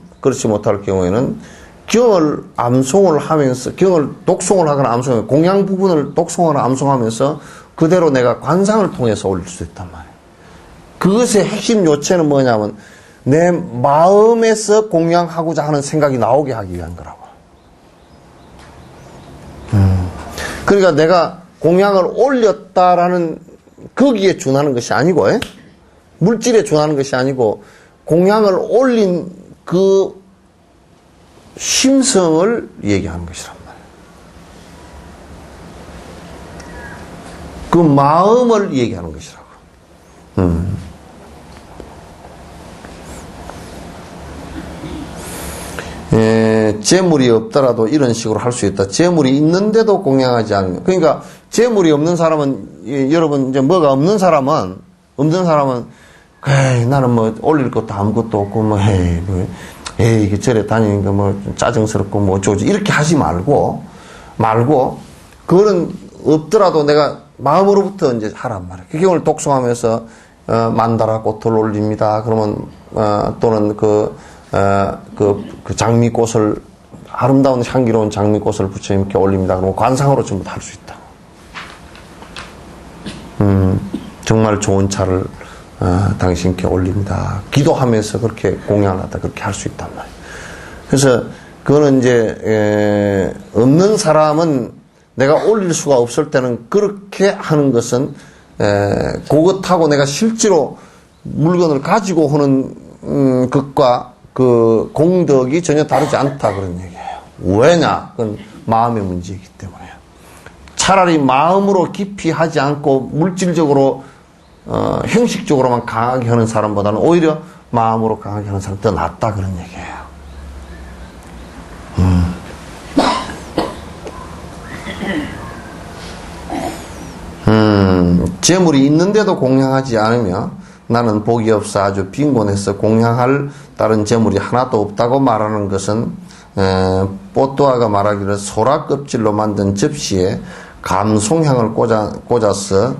경을 암송을 하면서, 경을 독송을 하거나 암송을, 공양 부분을 독송하거나 암송하면서 그대로 내가 관상을 통해서 올릴 수 있단 말이에요. 그것의 핵심 요체는 뭐냐면 내 마음에서 공양하고자 하는 생각이 나오게 하기 위한 거라고. 그러니까 내가 공양을 올렸다라는 거기에 준하는 것이 아니고, 물질에 준하는 것이 아니고, 공양을 올린 그 심성을 얘기하는 것이란 말이에요. 그 마음을 얘기하는 것이라고. 재물이 없더라도 이런 식으로 할 수 있다. 재물이 있는데도 공양하지 않는. 그러니까 재물이 없는 사람은, 여러분 이제 뭐가 없는 사람은 에이, 나는 뭐 올릴 것도 아무것도 없고 뭐 에이 이게 절에 다니니까 뭐 좀 짜증스럽고 뭐 어쩌지 이렇게 하지 말고 그거는 없더라도 내가 마음으로부터 이제 하란 말이에요. 그 경우를 독송하면서 만다라 꽃을 올립니다. 그러면 또는 그 장미꽃을, 아름다운 향기로운 장미꽃을 부처님께 올립니다. 그러면 관상으로 전부 다 할 수 있다. 정말 좋은 차를 당신께 올립니다. 기도하면서 그렇게 공양하다, 그렇게 할 수 있단 말이에요. 그래서 그거는 이제 없는 사람은 내가 올릴 수가 없을 때는 그렇게 하는 것은 그것하고 내가 실제로 물건을 가지고 하는 것과 그 공덕이 전혀 다르지 않다, 그런 얘기예요. 왜냐? 그건 마음의 문제이기 때문에요. 차라리 마음으로 깊이 하지 않고 물질적으로 형식적으로만 강하게 하는 사람보다는 오히려 마음으로 강하게 하는 사람이 더 낫다, 그런 얘기예요. 재물이 있는데도 공양하지 않으며 나는 복이 없어 아주 빈곤해서 공양할 다른 재물이 하나도 없다고 말하는 것은 뽀또아가 말하기를 소라 껍질로 만든 접시에 감송향을 꽂아서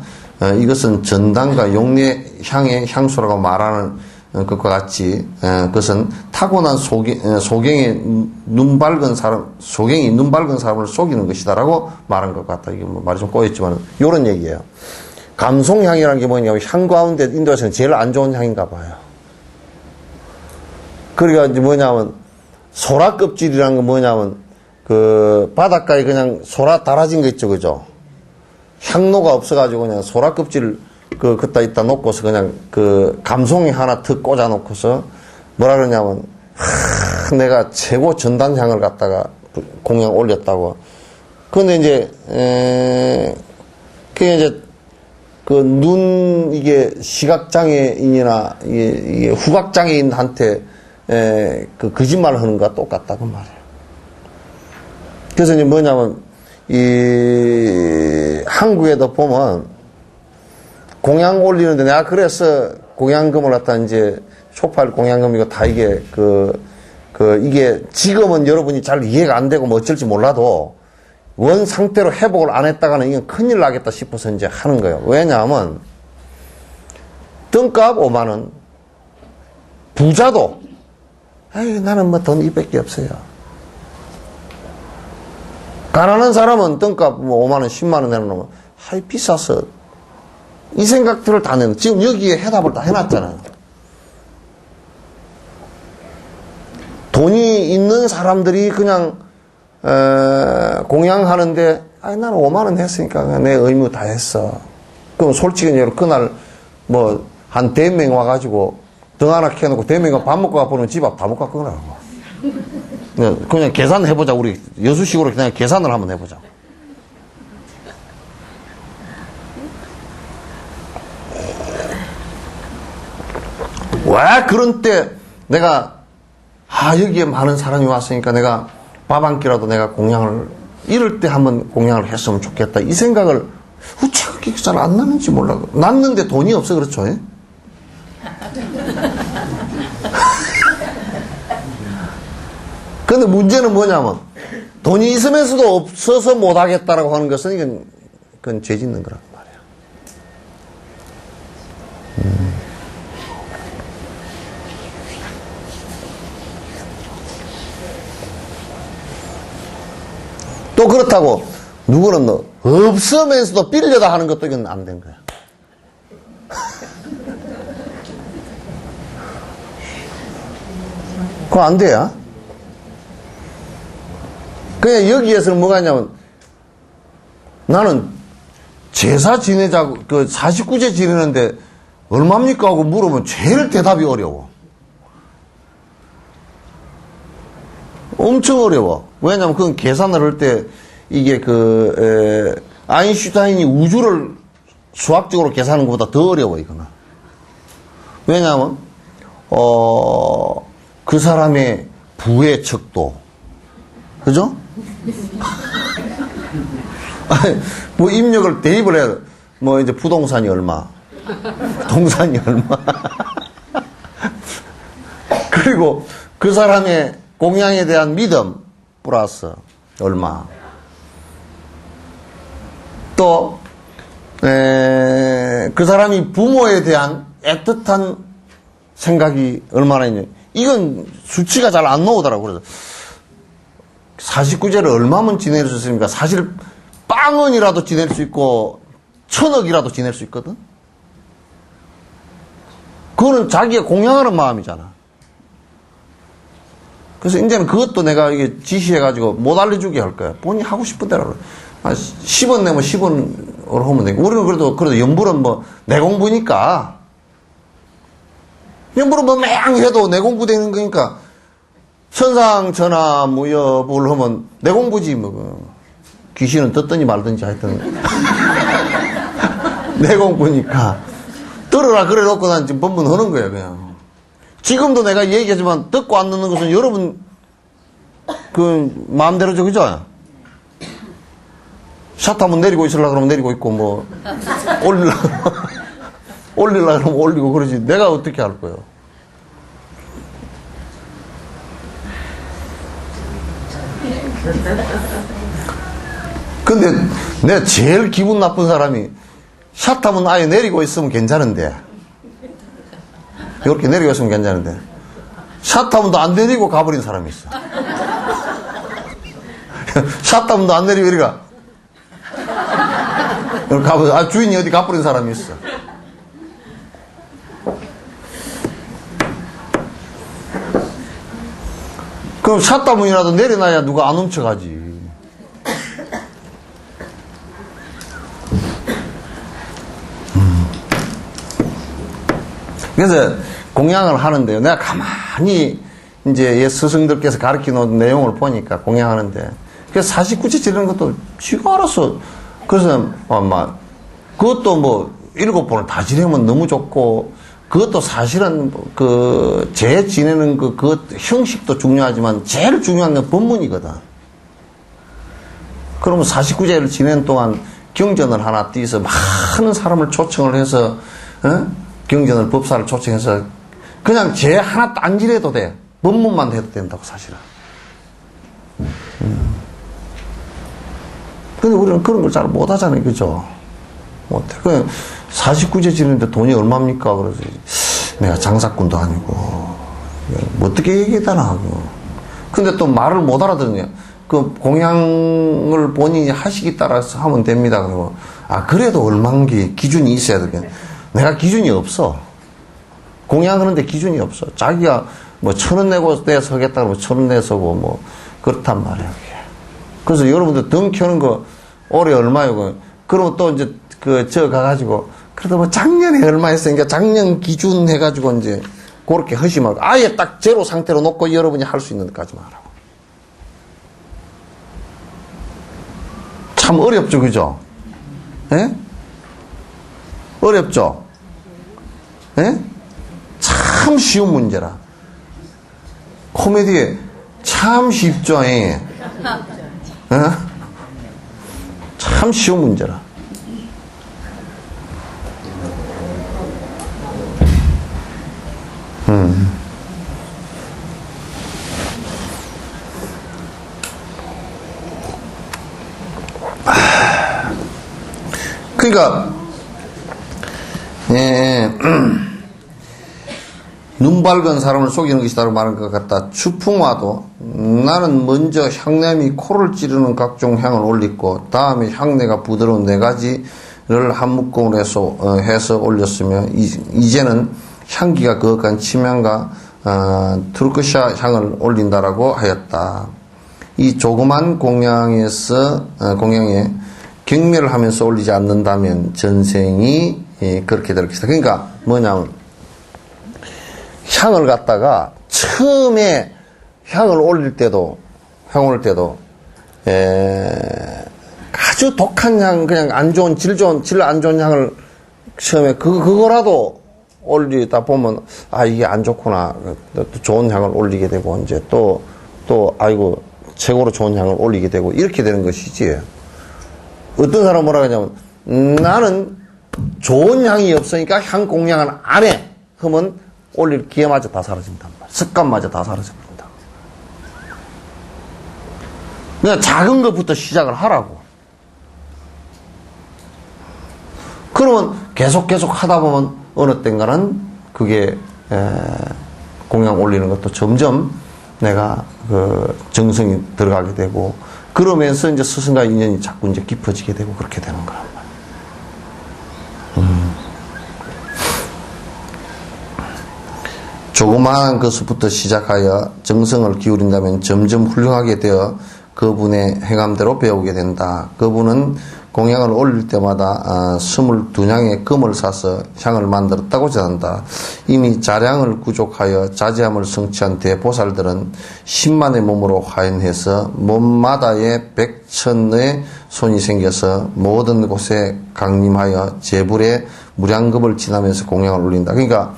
이것은 전당과 용례 향의 향수라고 말하는 것과 같이 그것은 타고난 소경이 눈 밝은 사람을 속이는 것이다라고 말한 것 같다. 이게 뭐 말이 좀 꼬였지만 이런 얘기예요. 감송향이라는 게 뭐냐면 향 가운데 인도에서는 제일 안 좋은 향인가 봐요. 그러니까 이제 뭐냐면 소라 껍질이라는 건 뭐냐면 그 바닷가에 그냥 소라 달아진 거 있죠, 그죠? 향로가 없어가지고 그냥 소라 껍질 그따 있다 놓고서 그냥 그 감송이 하나 턱 꽂아 놓고서 뭐라 그러냐면 내가 최고 전단향을 갖다가 공양 올렸다고. 그런데 이제 그게 이제 그 이게 시각장애인이나 이게 후각장애인한테 그 거짓말 하는 거와 똑같다고 말이에요. 그래서 이제 뭐냐면 이 한국에도 보면 공양 올리는데 내가 그래서 공양금을 갖다 이제 쇼파일 공양금이고 다 이게 이게 지금은 여러분이 잘 이해가 안 되고 뭐 어쩔지 몰라도 원 상태로 회복을 안 했다가는 이건 큰일 나겠다 싶어서 이제 하는 거예요. 왜냐하면 뜬값 5만원, 부자도 에이 나는 뭐 돈 200개 없어요. 가난한 사람은 뜬값 뭐 5만원, 10만원 내놓으면 하이 비싸서 이 생각들을 다 내는, 지금 여기에 해답을 다 해놨잖아요. 돈이 있는 사람들이 그냥 공양하는데 아니 나는 5만원 했으니까 내 의무 다 했어. 그럼 솔직히 그날 뭐 한 4명 와가지고 등 하나 켜놓고 4명이 밥 먹고 가보면 집 앞 다 못 갖고 가라고. 그냥 계산해보자. 우리 여수식으로 그냥 계산을 한번 해보자. 왜 그런 때 내가 여기에 많은 사람이 왔으니까 내가 밥 한 끼라도 내가 공양을 이럴 때 한번 공양을 했으면 좋겠다 이 생각을 어떻게 잘 안 나는지 몰라. 났는데 돈이 없어 그렇죠? 예? 근데 문제는 뭐냐면 돈이 있으면서도 없어서 못하겠다라고 하는 것은 그건 죄 짓는 거란 말이야. 또 그렇다고 누구는 없으면서도 빌려다 하는 것도 이건 안 된 거야. 그거 안 돼요. 그냥 여기에서는 뭐가 있냐면 나는 제사 지내자고 그 49제 지내는데 얼마입니까 하고 물으면 제일 대답이 어려워. 엄청 어려워. 왜냐면 그건 계산을 할 때 이게 아인슈타인이 우주를 수학적으로 계산하는 것보다 더 어려워 이거는. 왜냐면 그 사람의 부의 척도 그죠? 아니, 뭐 입력을 대입을 해야 돼. 뭐 이제 부동산이 얼마, 동산이 얼마. 그리고 그 사람의 공양에 대한 믿음 플러스 얼마. 또 그 사람이 부모에 대한 애틋한 생각이 얼마나 있냐. 이건 수치가 잘 안 나오더라고. 그래서 49제를 얼마면 지낼 수 있습니까? 사실 빵원이라도 지낼 수 있고 1000억이라도 지낼 수 있거든. 그거는 자기가 공양하는 마음이잖아. 그래서 이제는 그것도 내가 이게 지시해가지고 못 알려주게 할 거야. 본인이 하고 싶은 대로. 10원 내면 10원으로 하면 되고. 우리는 그래도 연불은 뭐 내 공부니까. 연불은 뭐 맹 해도 내 공부 되는 거니까. 천상 전하 무여불 하면 내 공부지 뭐. 귀신은 듣든지 말든지 하여튼. 내 공부니까. 들으라 그래 놓고 난 지금 법문 하는 거야 그냥. 지금도 내가 얘기하지만 듣고 안 듣는 것은 여러분 그 마음대로죠 그죠? 샷 한번 내리고 있으려고 그러면 내리고 있고 뭐 올리려고 그러면 올리고 그러지 내가 어떻게 할 거예요? 근데 내가 제일 기분 나쁜 사람이 샷 하면 아예 내리고 있으면 괜찮은데 이렇게 내리고 있으면 괜찮은데 샷 하면 안 내리고 가버린 사람이 있어. 샷 하면 안 내리고 이리가 가버려. 주인이 어디 가버린 사람이 있어. 그럼 샷다문이라도 내려놔야 누가 안 훔쳐가지. 그래서 공양을 하는데요. 내가 가만히 이제 옛 스승들께서 가르쳐 놓은 내용을 보니까 공양하는데 그래서 49제 지르는 것도 지가 알았어. 그래서 막 그것도 뭐 7번을 다 지내면 너무 좋고 그것도 사실은 제 지내는 그 형식도 중요하지만 제일 중요한 건 법문이거든. 그러면 49제를 지내는 동안 경전을 하나 띄서 많은 사람을 초청을 해서 경전을 법사를 초청해서 그냥 제 하나 딴 지내도 돼. 법문만 해도 된다고 사실은. 근데 우리는 그런 걸 잘 못하잖아요. 그죠? 못해. 그냥 49제 지내는데 돈이 얼마입니까? 그러지. 내가 장사꾼도 아니고. 뭐 어떻게 얘기해다나 하고. 근데 또 말을 못 알아듣냐. 그 공양을 본인이 하시기 따라서 하면 됩니다. 그리고 그래도 얼마인지 기준이 있어야 되겠네. 내가 기준이 없어. 공양하는데 기준이 없어. 자기가 뭐 1000원 내고 내서 하겠다 그러면 1000원 내서고 뭐 그렇단 말이야. 그래서 여러분들 등 켜는 거 올해 얼마요? 그러면 또 이제 저 가가지고 그래도 뭐 작년에 얼마 했으니까 작년 기준 해가지고 이제 그렇게 하지 말고 아예 딱 제로 상태로 놓고 여러분이 할 수 있는 데까지만 하라고. 참 어렵죠, 그죠? 어렵죠? 참 참 쉬운 문제라. 코미디에 참 쉽죠. 예. 어? 참 쉬운 문제라. 그러니까 눈 밝은 사람을 속이는 것이다라고 말한 것 같다. 추풍화도 나는 먼저 향냄이 코를 찌르는 각종 향을 올리고 다음에 향내가 부드러운 4가지를 한 묶음으로 해서 올렸으며 이제는 향기가 거룩한 침향과 투르크샤 향을 올린다라고 하였다. 이 조그만 공양에 경매를 하면서 올리지 않는다면 전생이 그렇게 될 것이다. 그러니까 뭐냐면 향을 갖다가 처음에 향을 올릴 때도 아주 독한 향, 그냥 안 좋은 질 안 좋은 향을 처음에 그거라도 올리다 보면 이게 안 좋구나. 또 좋은 향을 올리게 되고 이제 또 아이고 최고로 좋은 향을 올리게 되고 이렇게 되는 것이지. 어떤 사람은 뭐라 하냐면 나는 좋은 향이 없으니까 향 공양은 안 해. 그러면 올릴 기회마저 다 사라진단 말이야. 습관마저 다 사라져버린다. 그냥 작은 것부터 시작을 하라고. 그러면 계속 하다 보면 어느 땐가는 그게 공양 올리는 것도 점점 내가 그 정성이 들어가게 되고 그러면서 이제 스승과 인연이 자꾸 이제 깊어지게 되고 그렇게 되는 거란 말이야. 조그마한 것부터 시작하여 정성을 기울인다면 점점 훌륭하게 되어 그분의 행함대로 배우게 된다. 그분은 공양을 올릴 때마다 22냥의 금을 사서 향을 만들었다고 전한다. 이미 자량을 구족하여 자제함을 성취한 대보살들은 10만의 몸으로 화연해서 몸마다에 100천의 손이 생겨서 모든 곳에 강림하여 제불에 무량급을 지나면서 공양을 올린다. 그러니까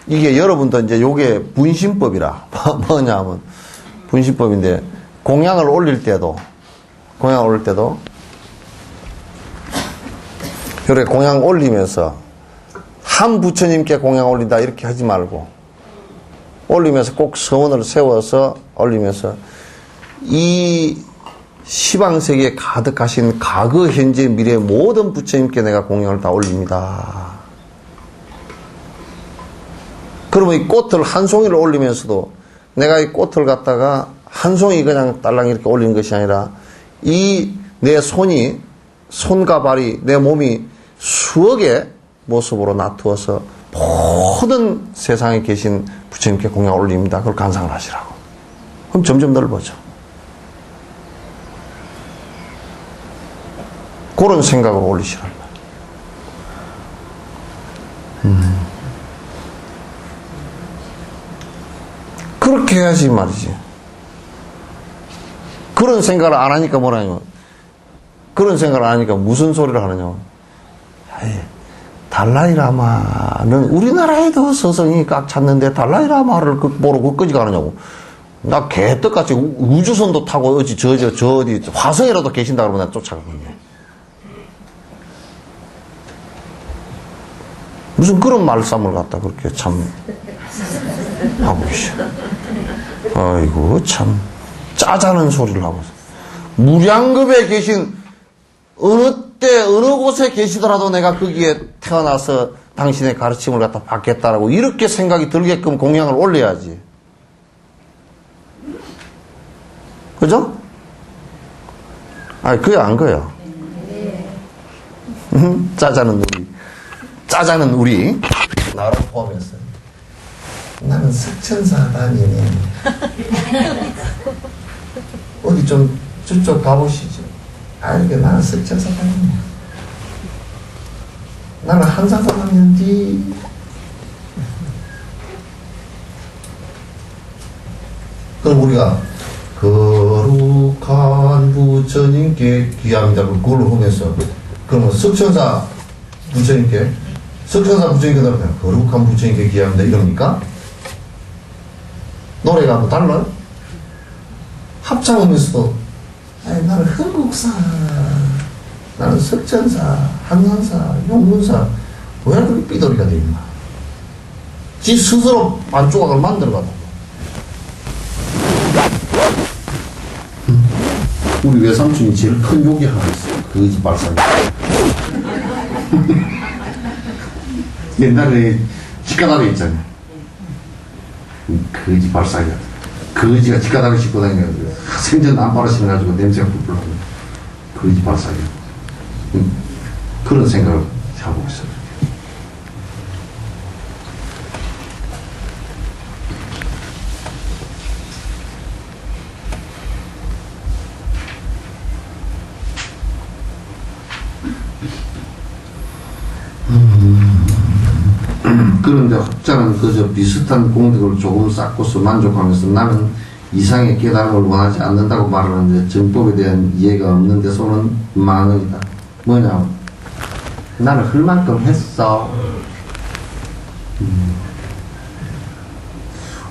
이게 여러분도 이제 요게 분신법이라 뭐냐면 분신법인데 공양을 올릴 때도 요래 공양 올리면서 한 부처님께 공양 올린다 이렇게 하지 말고 올리면서 꼭 서원을 세워서 올리면서 이 시방세계에 가득하신 과거 현재 미래 모든 부처님께 내가 공양을 다 올립니다. 그러면 이 꽃을 한 송이를 올리면서도 내가 이 꽃을 갖다가 한 송이 그냥 딸랑 이렇게 올리는 것이 아니라 이 내 손과 발이 내 몸이 수억의 모습으로 나투어서 모든 세상에 계신 부처님께 공양 올립니다. 그걸 간상을 하시라고. 그럼 점점 넓어져. 그런 생각으로 올리시란 말이야. 그렇게 해야지 말이지. 그런 생각을 안 하니까 뭐라냐면 그런 생각을 안 하니까 무슨 소리를 하느냐면 달라이라마는 우리나라에도 서성이 꽉 찼는데 달라이라마를 보러 끝까지 가느냐고. 나 개떡같이 우주선도 타고 어디 저 어디 화성이라도 계신다 그러면 나 쫓아가거든요. 무슨 그런 말씀을 갖다 그렇게 참 하고 계셔. 아이고 참 짜자는 소리를 하고 있어. 무량급에 계신 어느 때 어느 곳에 계시더라도 내가 거기에 태어나서 당신의 가르침을 갖다 받겠다라고 이렇게 생각이 들게끔 공양을 올려야지. 그죠? 아니 그게 안 거예요. 짜자는 우리 나를 포함해서 나는 석천사단이네. 어디 좀 저쪽 가보시죠. 이게 나는 석천사단이네. 나는 한사사단이었지. 그럼 우리가 거룩한 부처님께 귀합니다. 그걸로 하면서 그러면 석천사 부처님께 거룩한 부처님께 귀합니다 이럽니까? 노래가 뭐 달라? 합창하면서도 아니, 나는 흥국사, 나는 석전사, 한산사, 용문사 왜 그렇게 삐돌이가 돼 있나? 지 스스로 반조각을 만들어가지고 우리 외삼촌이 제일 큰 욕이 하나 있어요. 거지 발사기. 옛날에 치과다리 있잖아요. 거지 발사기. 거지가 치과다리 싣고 다니면서 생전 남바로 신어가지고 냄새가 뿔뿔 나고 거지 발사기. 그런 생각을 하고 있어요. 그런데 학자는 그저 비슷한 공덕을 조금 쌓고서 만족하면서 나는 이상의 깨달음을 원하지 않는다고 말하는데 정법에 대한 이해가 없는 데서는 만원이다. 뭐냐? 나는 흘 만큼 했어.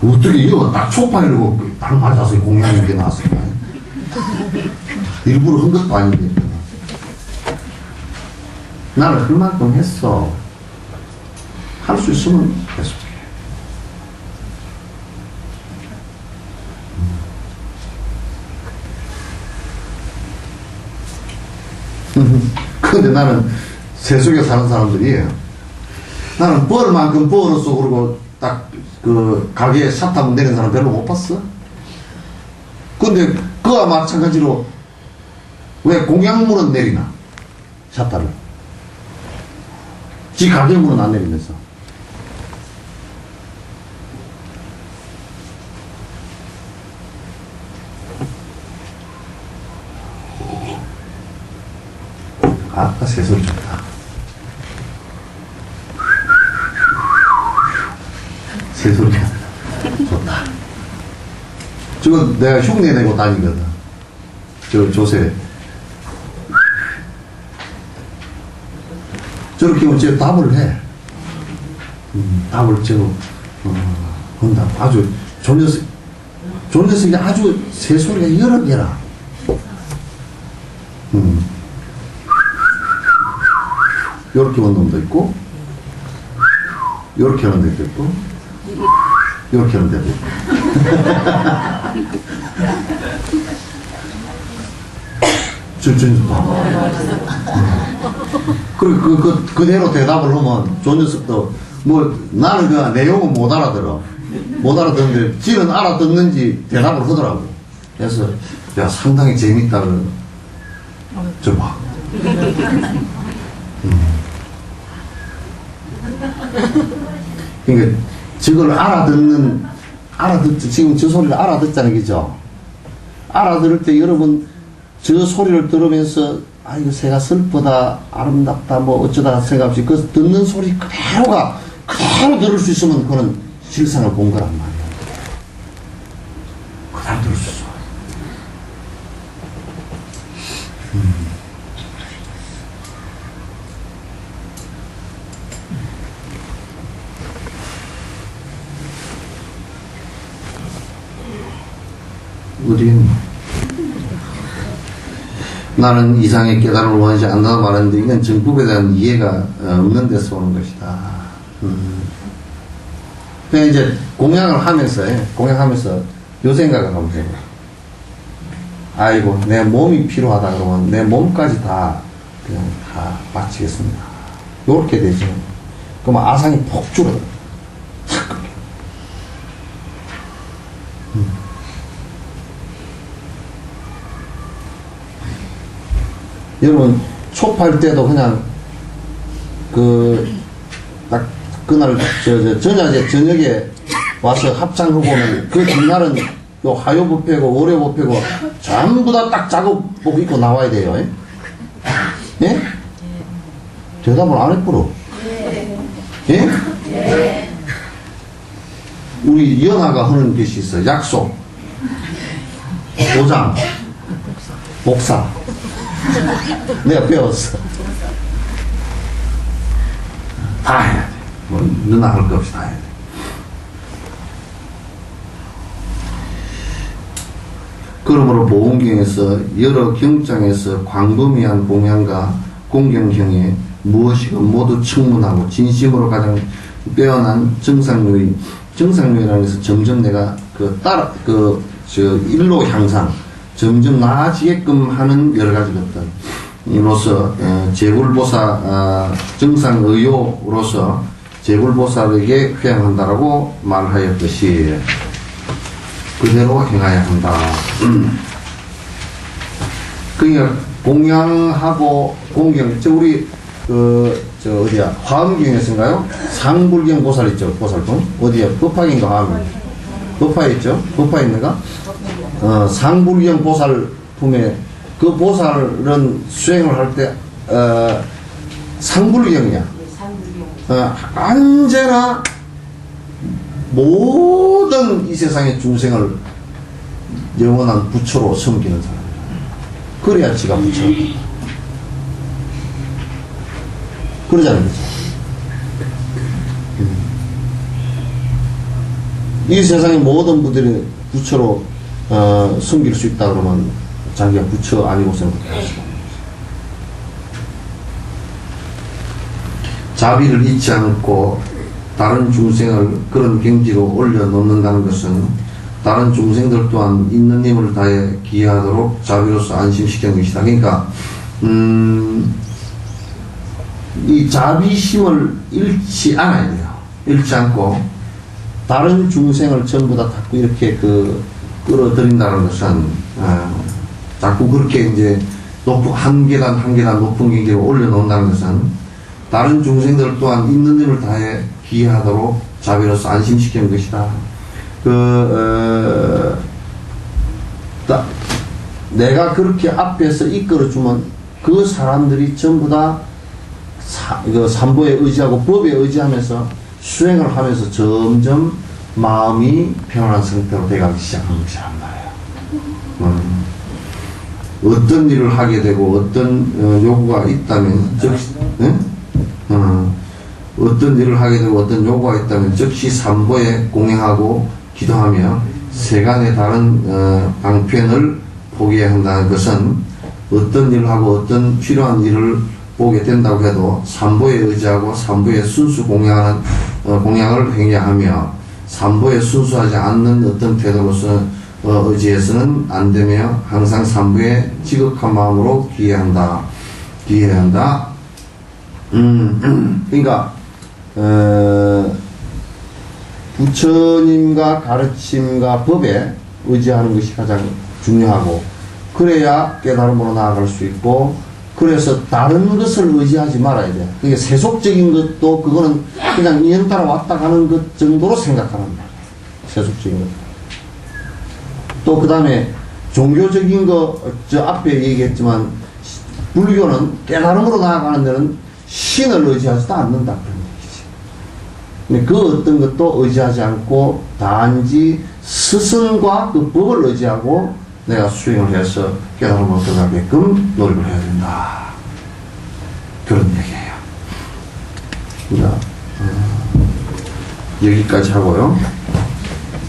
어떻게 이거 딱 초판이라고 딱 맞아서 공양인 게 나왔을까? 일부러 한 것도 아닌데. 나는 흘 만큼 했어. 할 수 있으면 계속해. 근데 나는 세속에 사는 사람들이 나는 벌 만큼 벌었어 그러고 딱 그 가게에 샷 한번 내린 사람 별로 못 봤어. 근데 그와 마찬가지로 왜 공양물은 내리나? 샷다를. 지 가게물은 안 내리면서. 아까 새소리 좋다. 새소리가 좋다. 저거 내가 흉내 내고 다니거든. 저 조세. 저렇게 어째 답을 해. 답을 한다. 아주 존녀석이 아주 새소리가 여러 개라. 요렇게 하는 놈도 있고, 요렇게 하는 데도 있고, 요렇게 하는 데도 있고. 그리고 그대로 대답을 하면, 저 녀석도, 나는 그 내용은 못 알아들어. 못 알아듣는데, 지는 알아듣는지 대답을 하더라고. 그래서, 야, 상당히 재밌다. 좀 봐. 그러니까 저걸 지금 저 소리를 알아듣자는 거죠. 알아들을 때 여러분 저 소리를 들으면서 이거 새가 슬프다 아름답다 뭐 어쩌다 생각 없이 그 듣는 소리 그대로 들을 수 있으면 그거는 실상을 본 거란 말이에요. 그대로 들을 수 있어. 우린 나는 이상의 깨달음을 원하지 않는다고 말하는데 이건 정법에 대한 이해가 없는 데서 오는 것이다. 그냥 이제 공양하면서 요 생각을 하면 돼요. 아이고 내 몸이 필요하다 그러면 내 몸까지 다 그냥 다 바치겠습니다. 요렇게 되죠. 그러면 아상이 폭 줄어들어요. 여러분 촉할 때도 그냥 딱 그날 저녁에 와서 합창하고는 그 뒷날은 요 하요법회고 월요법회고 전부 다 딱 작업복 입고 나와야 돼요. 예? 대답을 안 해버려. 예? 우리 연하가 하는 것이 있어. 약속, 도장, 복사. 내가 배웠어. 다 해야 돼. 누나 할 거 없이 다 해야 돼. 그러므로 보훈경에서 여러 경장에서 광범위한 공양과 공경형에 무엇이건 모두 청문하고 진심으로 가장 빼어난 정상률이라는 것은 점점 내가 일로 향상 점점 나아지게끔 하는 여러 가지 것들 이로서 제불보사 정상의료로서 제불보살에게 회양한다라고 말하였듯이 그대로 행해야 한다. 그러니까 공양하고 공경, 우리 어디야 화엄경에서인가요? 상불경 보살 있죠, 보살품 어디야? 법화인가 화엄? 법화에 있죠? 법화에 있는가? 상불경 보살품에 그 보살은 수행을 할 때 상불경이야. 언제나 모든 이 세상의 중생을 영원한 부처로 섬기는 사람. 그래야 지가 부처. 그러잖아요. 그렇죠? 이 세상의 모든 분들이 부처로 섬길 수 있다 그러면 자기가 부처 아니고서는 그렇게 할 수가 없는 거죠. 자비를 잊지 않고 다른 중생을 그런 경지로 올려놓는다는 것은 다른 중생들 또한 있는 힘을 다해 기여하도록 자비로서 안심시키는 것이다. 그러니까 이 자비심을 잃지 않아야 돼요. 잃지 않고 다른 중생을 전부 다 자꾸 이렇게 끌어들인다는 것은 자꾸 그렇게 이제 한 계단 한 계단 높은 경지로 올려놓는다는 것은 다른 중생들 또한 있는 힘을 다해 기여하도록 자비로서 안심시키는 것이다. 내가 그렇게 앞에서 이끌어주면 그 사람들이 전부 다 삼보에 의지하고 법에 의지하면서 수행을 하면서 점점 마음이 편안한 상태로 돼가기 시작하는 것이 한 말이에요. 어떤 일을 하게 되고 어떤 요구가 있다면 즉시 어떤 일을 하게 되고 어떤 요구가 있다면 즉시 삼보에 공행하고 기도하며 세간의 다른 방편을 포기해야 한다는 것은 어떤 일을 하고 어떤 필요한 일을 보게 된다고 해도 삼보에 의지하고 삼보에 순수 공양을 행해하며 삼보에 순수하지 않는 어떤 태도로서 의지해서는 안 되며 항상 삼보에 지극한 마음으로 기여해야 한다. 그러니까 부처님과 가르침과 법에 의지하는 것이 가장 중요하고 그래야 깨달음으로 나아갈 수 있고 그래서 다른 것을 의지하지 말아야 돼. 그게 세속적인 것도 그거는 그냥 인연 따라 왔다 가는 것 정도로 생각하는 말이에요. 세속적인 것. 또 그 다음에 종교적인 거 저 앞에 얘기했지만 불교는 깨달음으로 나아가는 데는 신을 의지하지도 않는다 그런 얘기지. 근데 그 어떤 것도 의지하지 않고 단지 스승과 그 법을 의지하고 내가 수행을 해서 깨달음을 얻어가게끔 노력을 해야 된다. 그런 얘기예요. 그러니까 여기까지 하고요.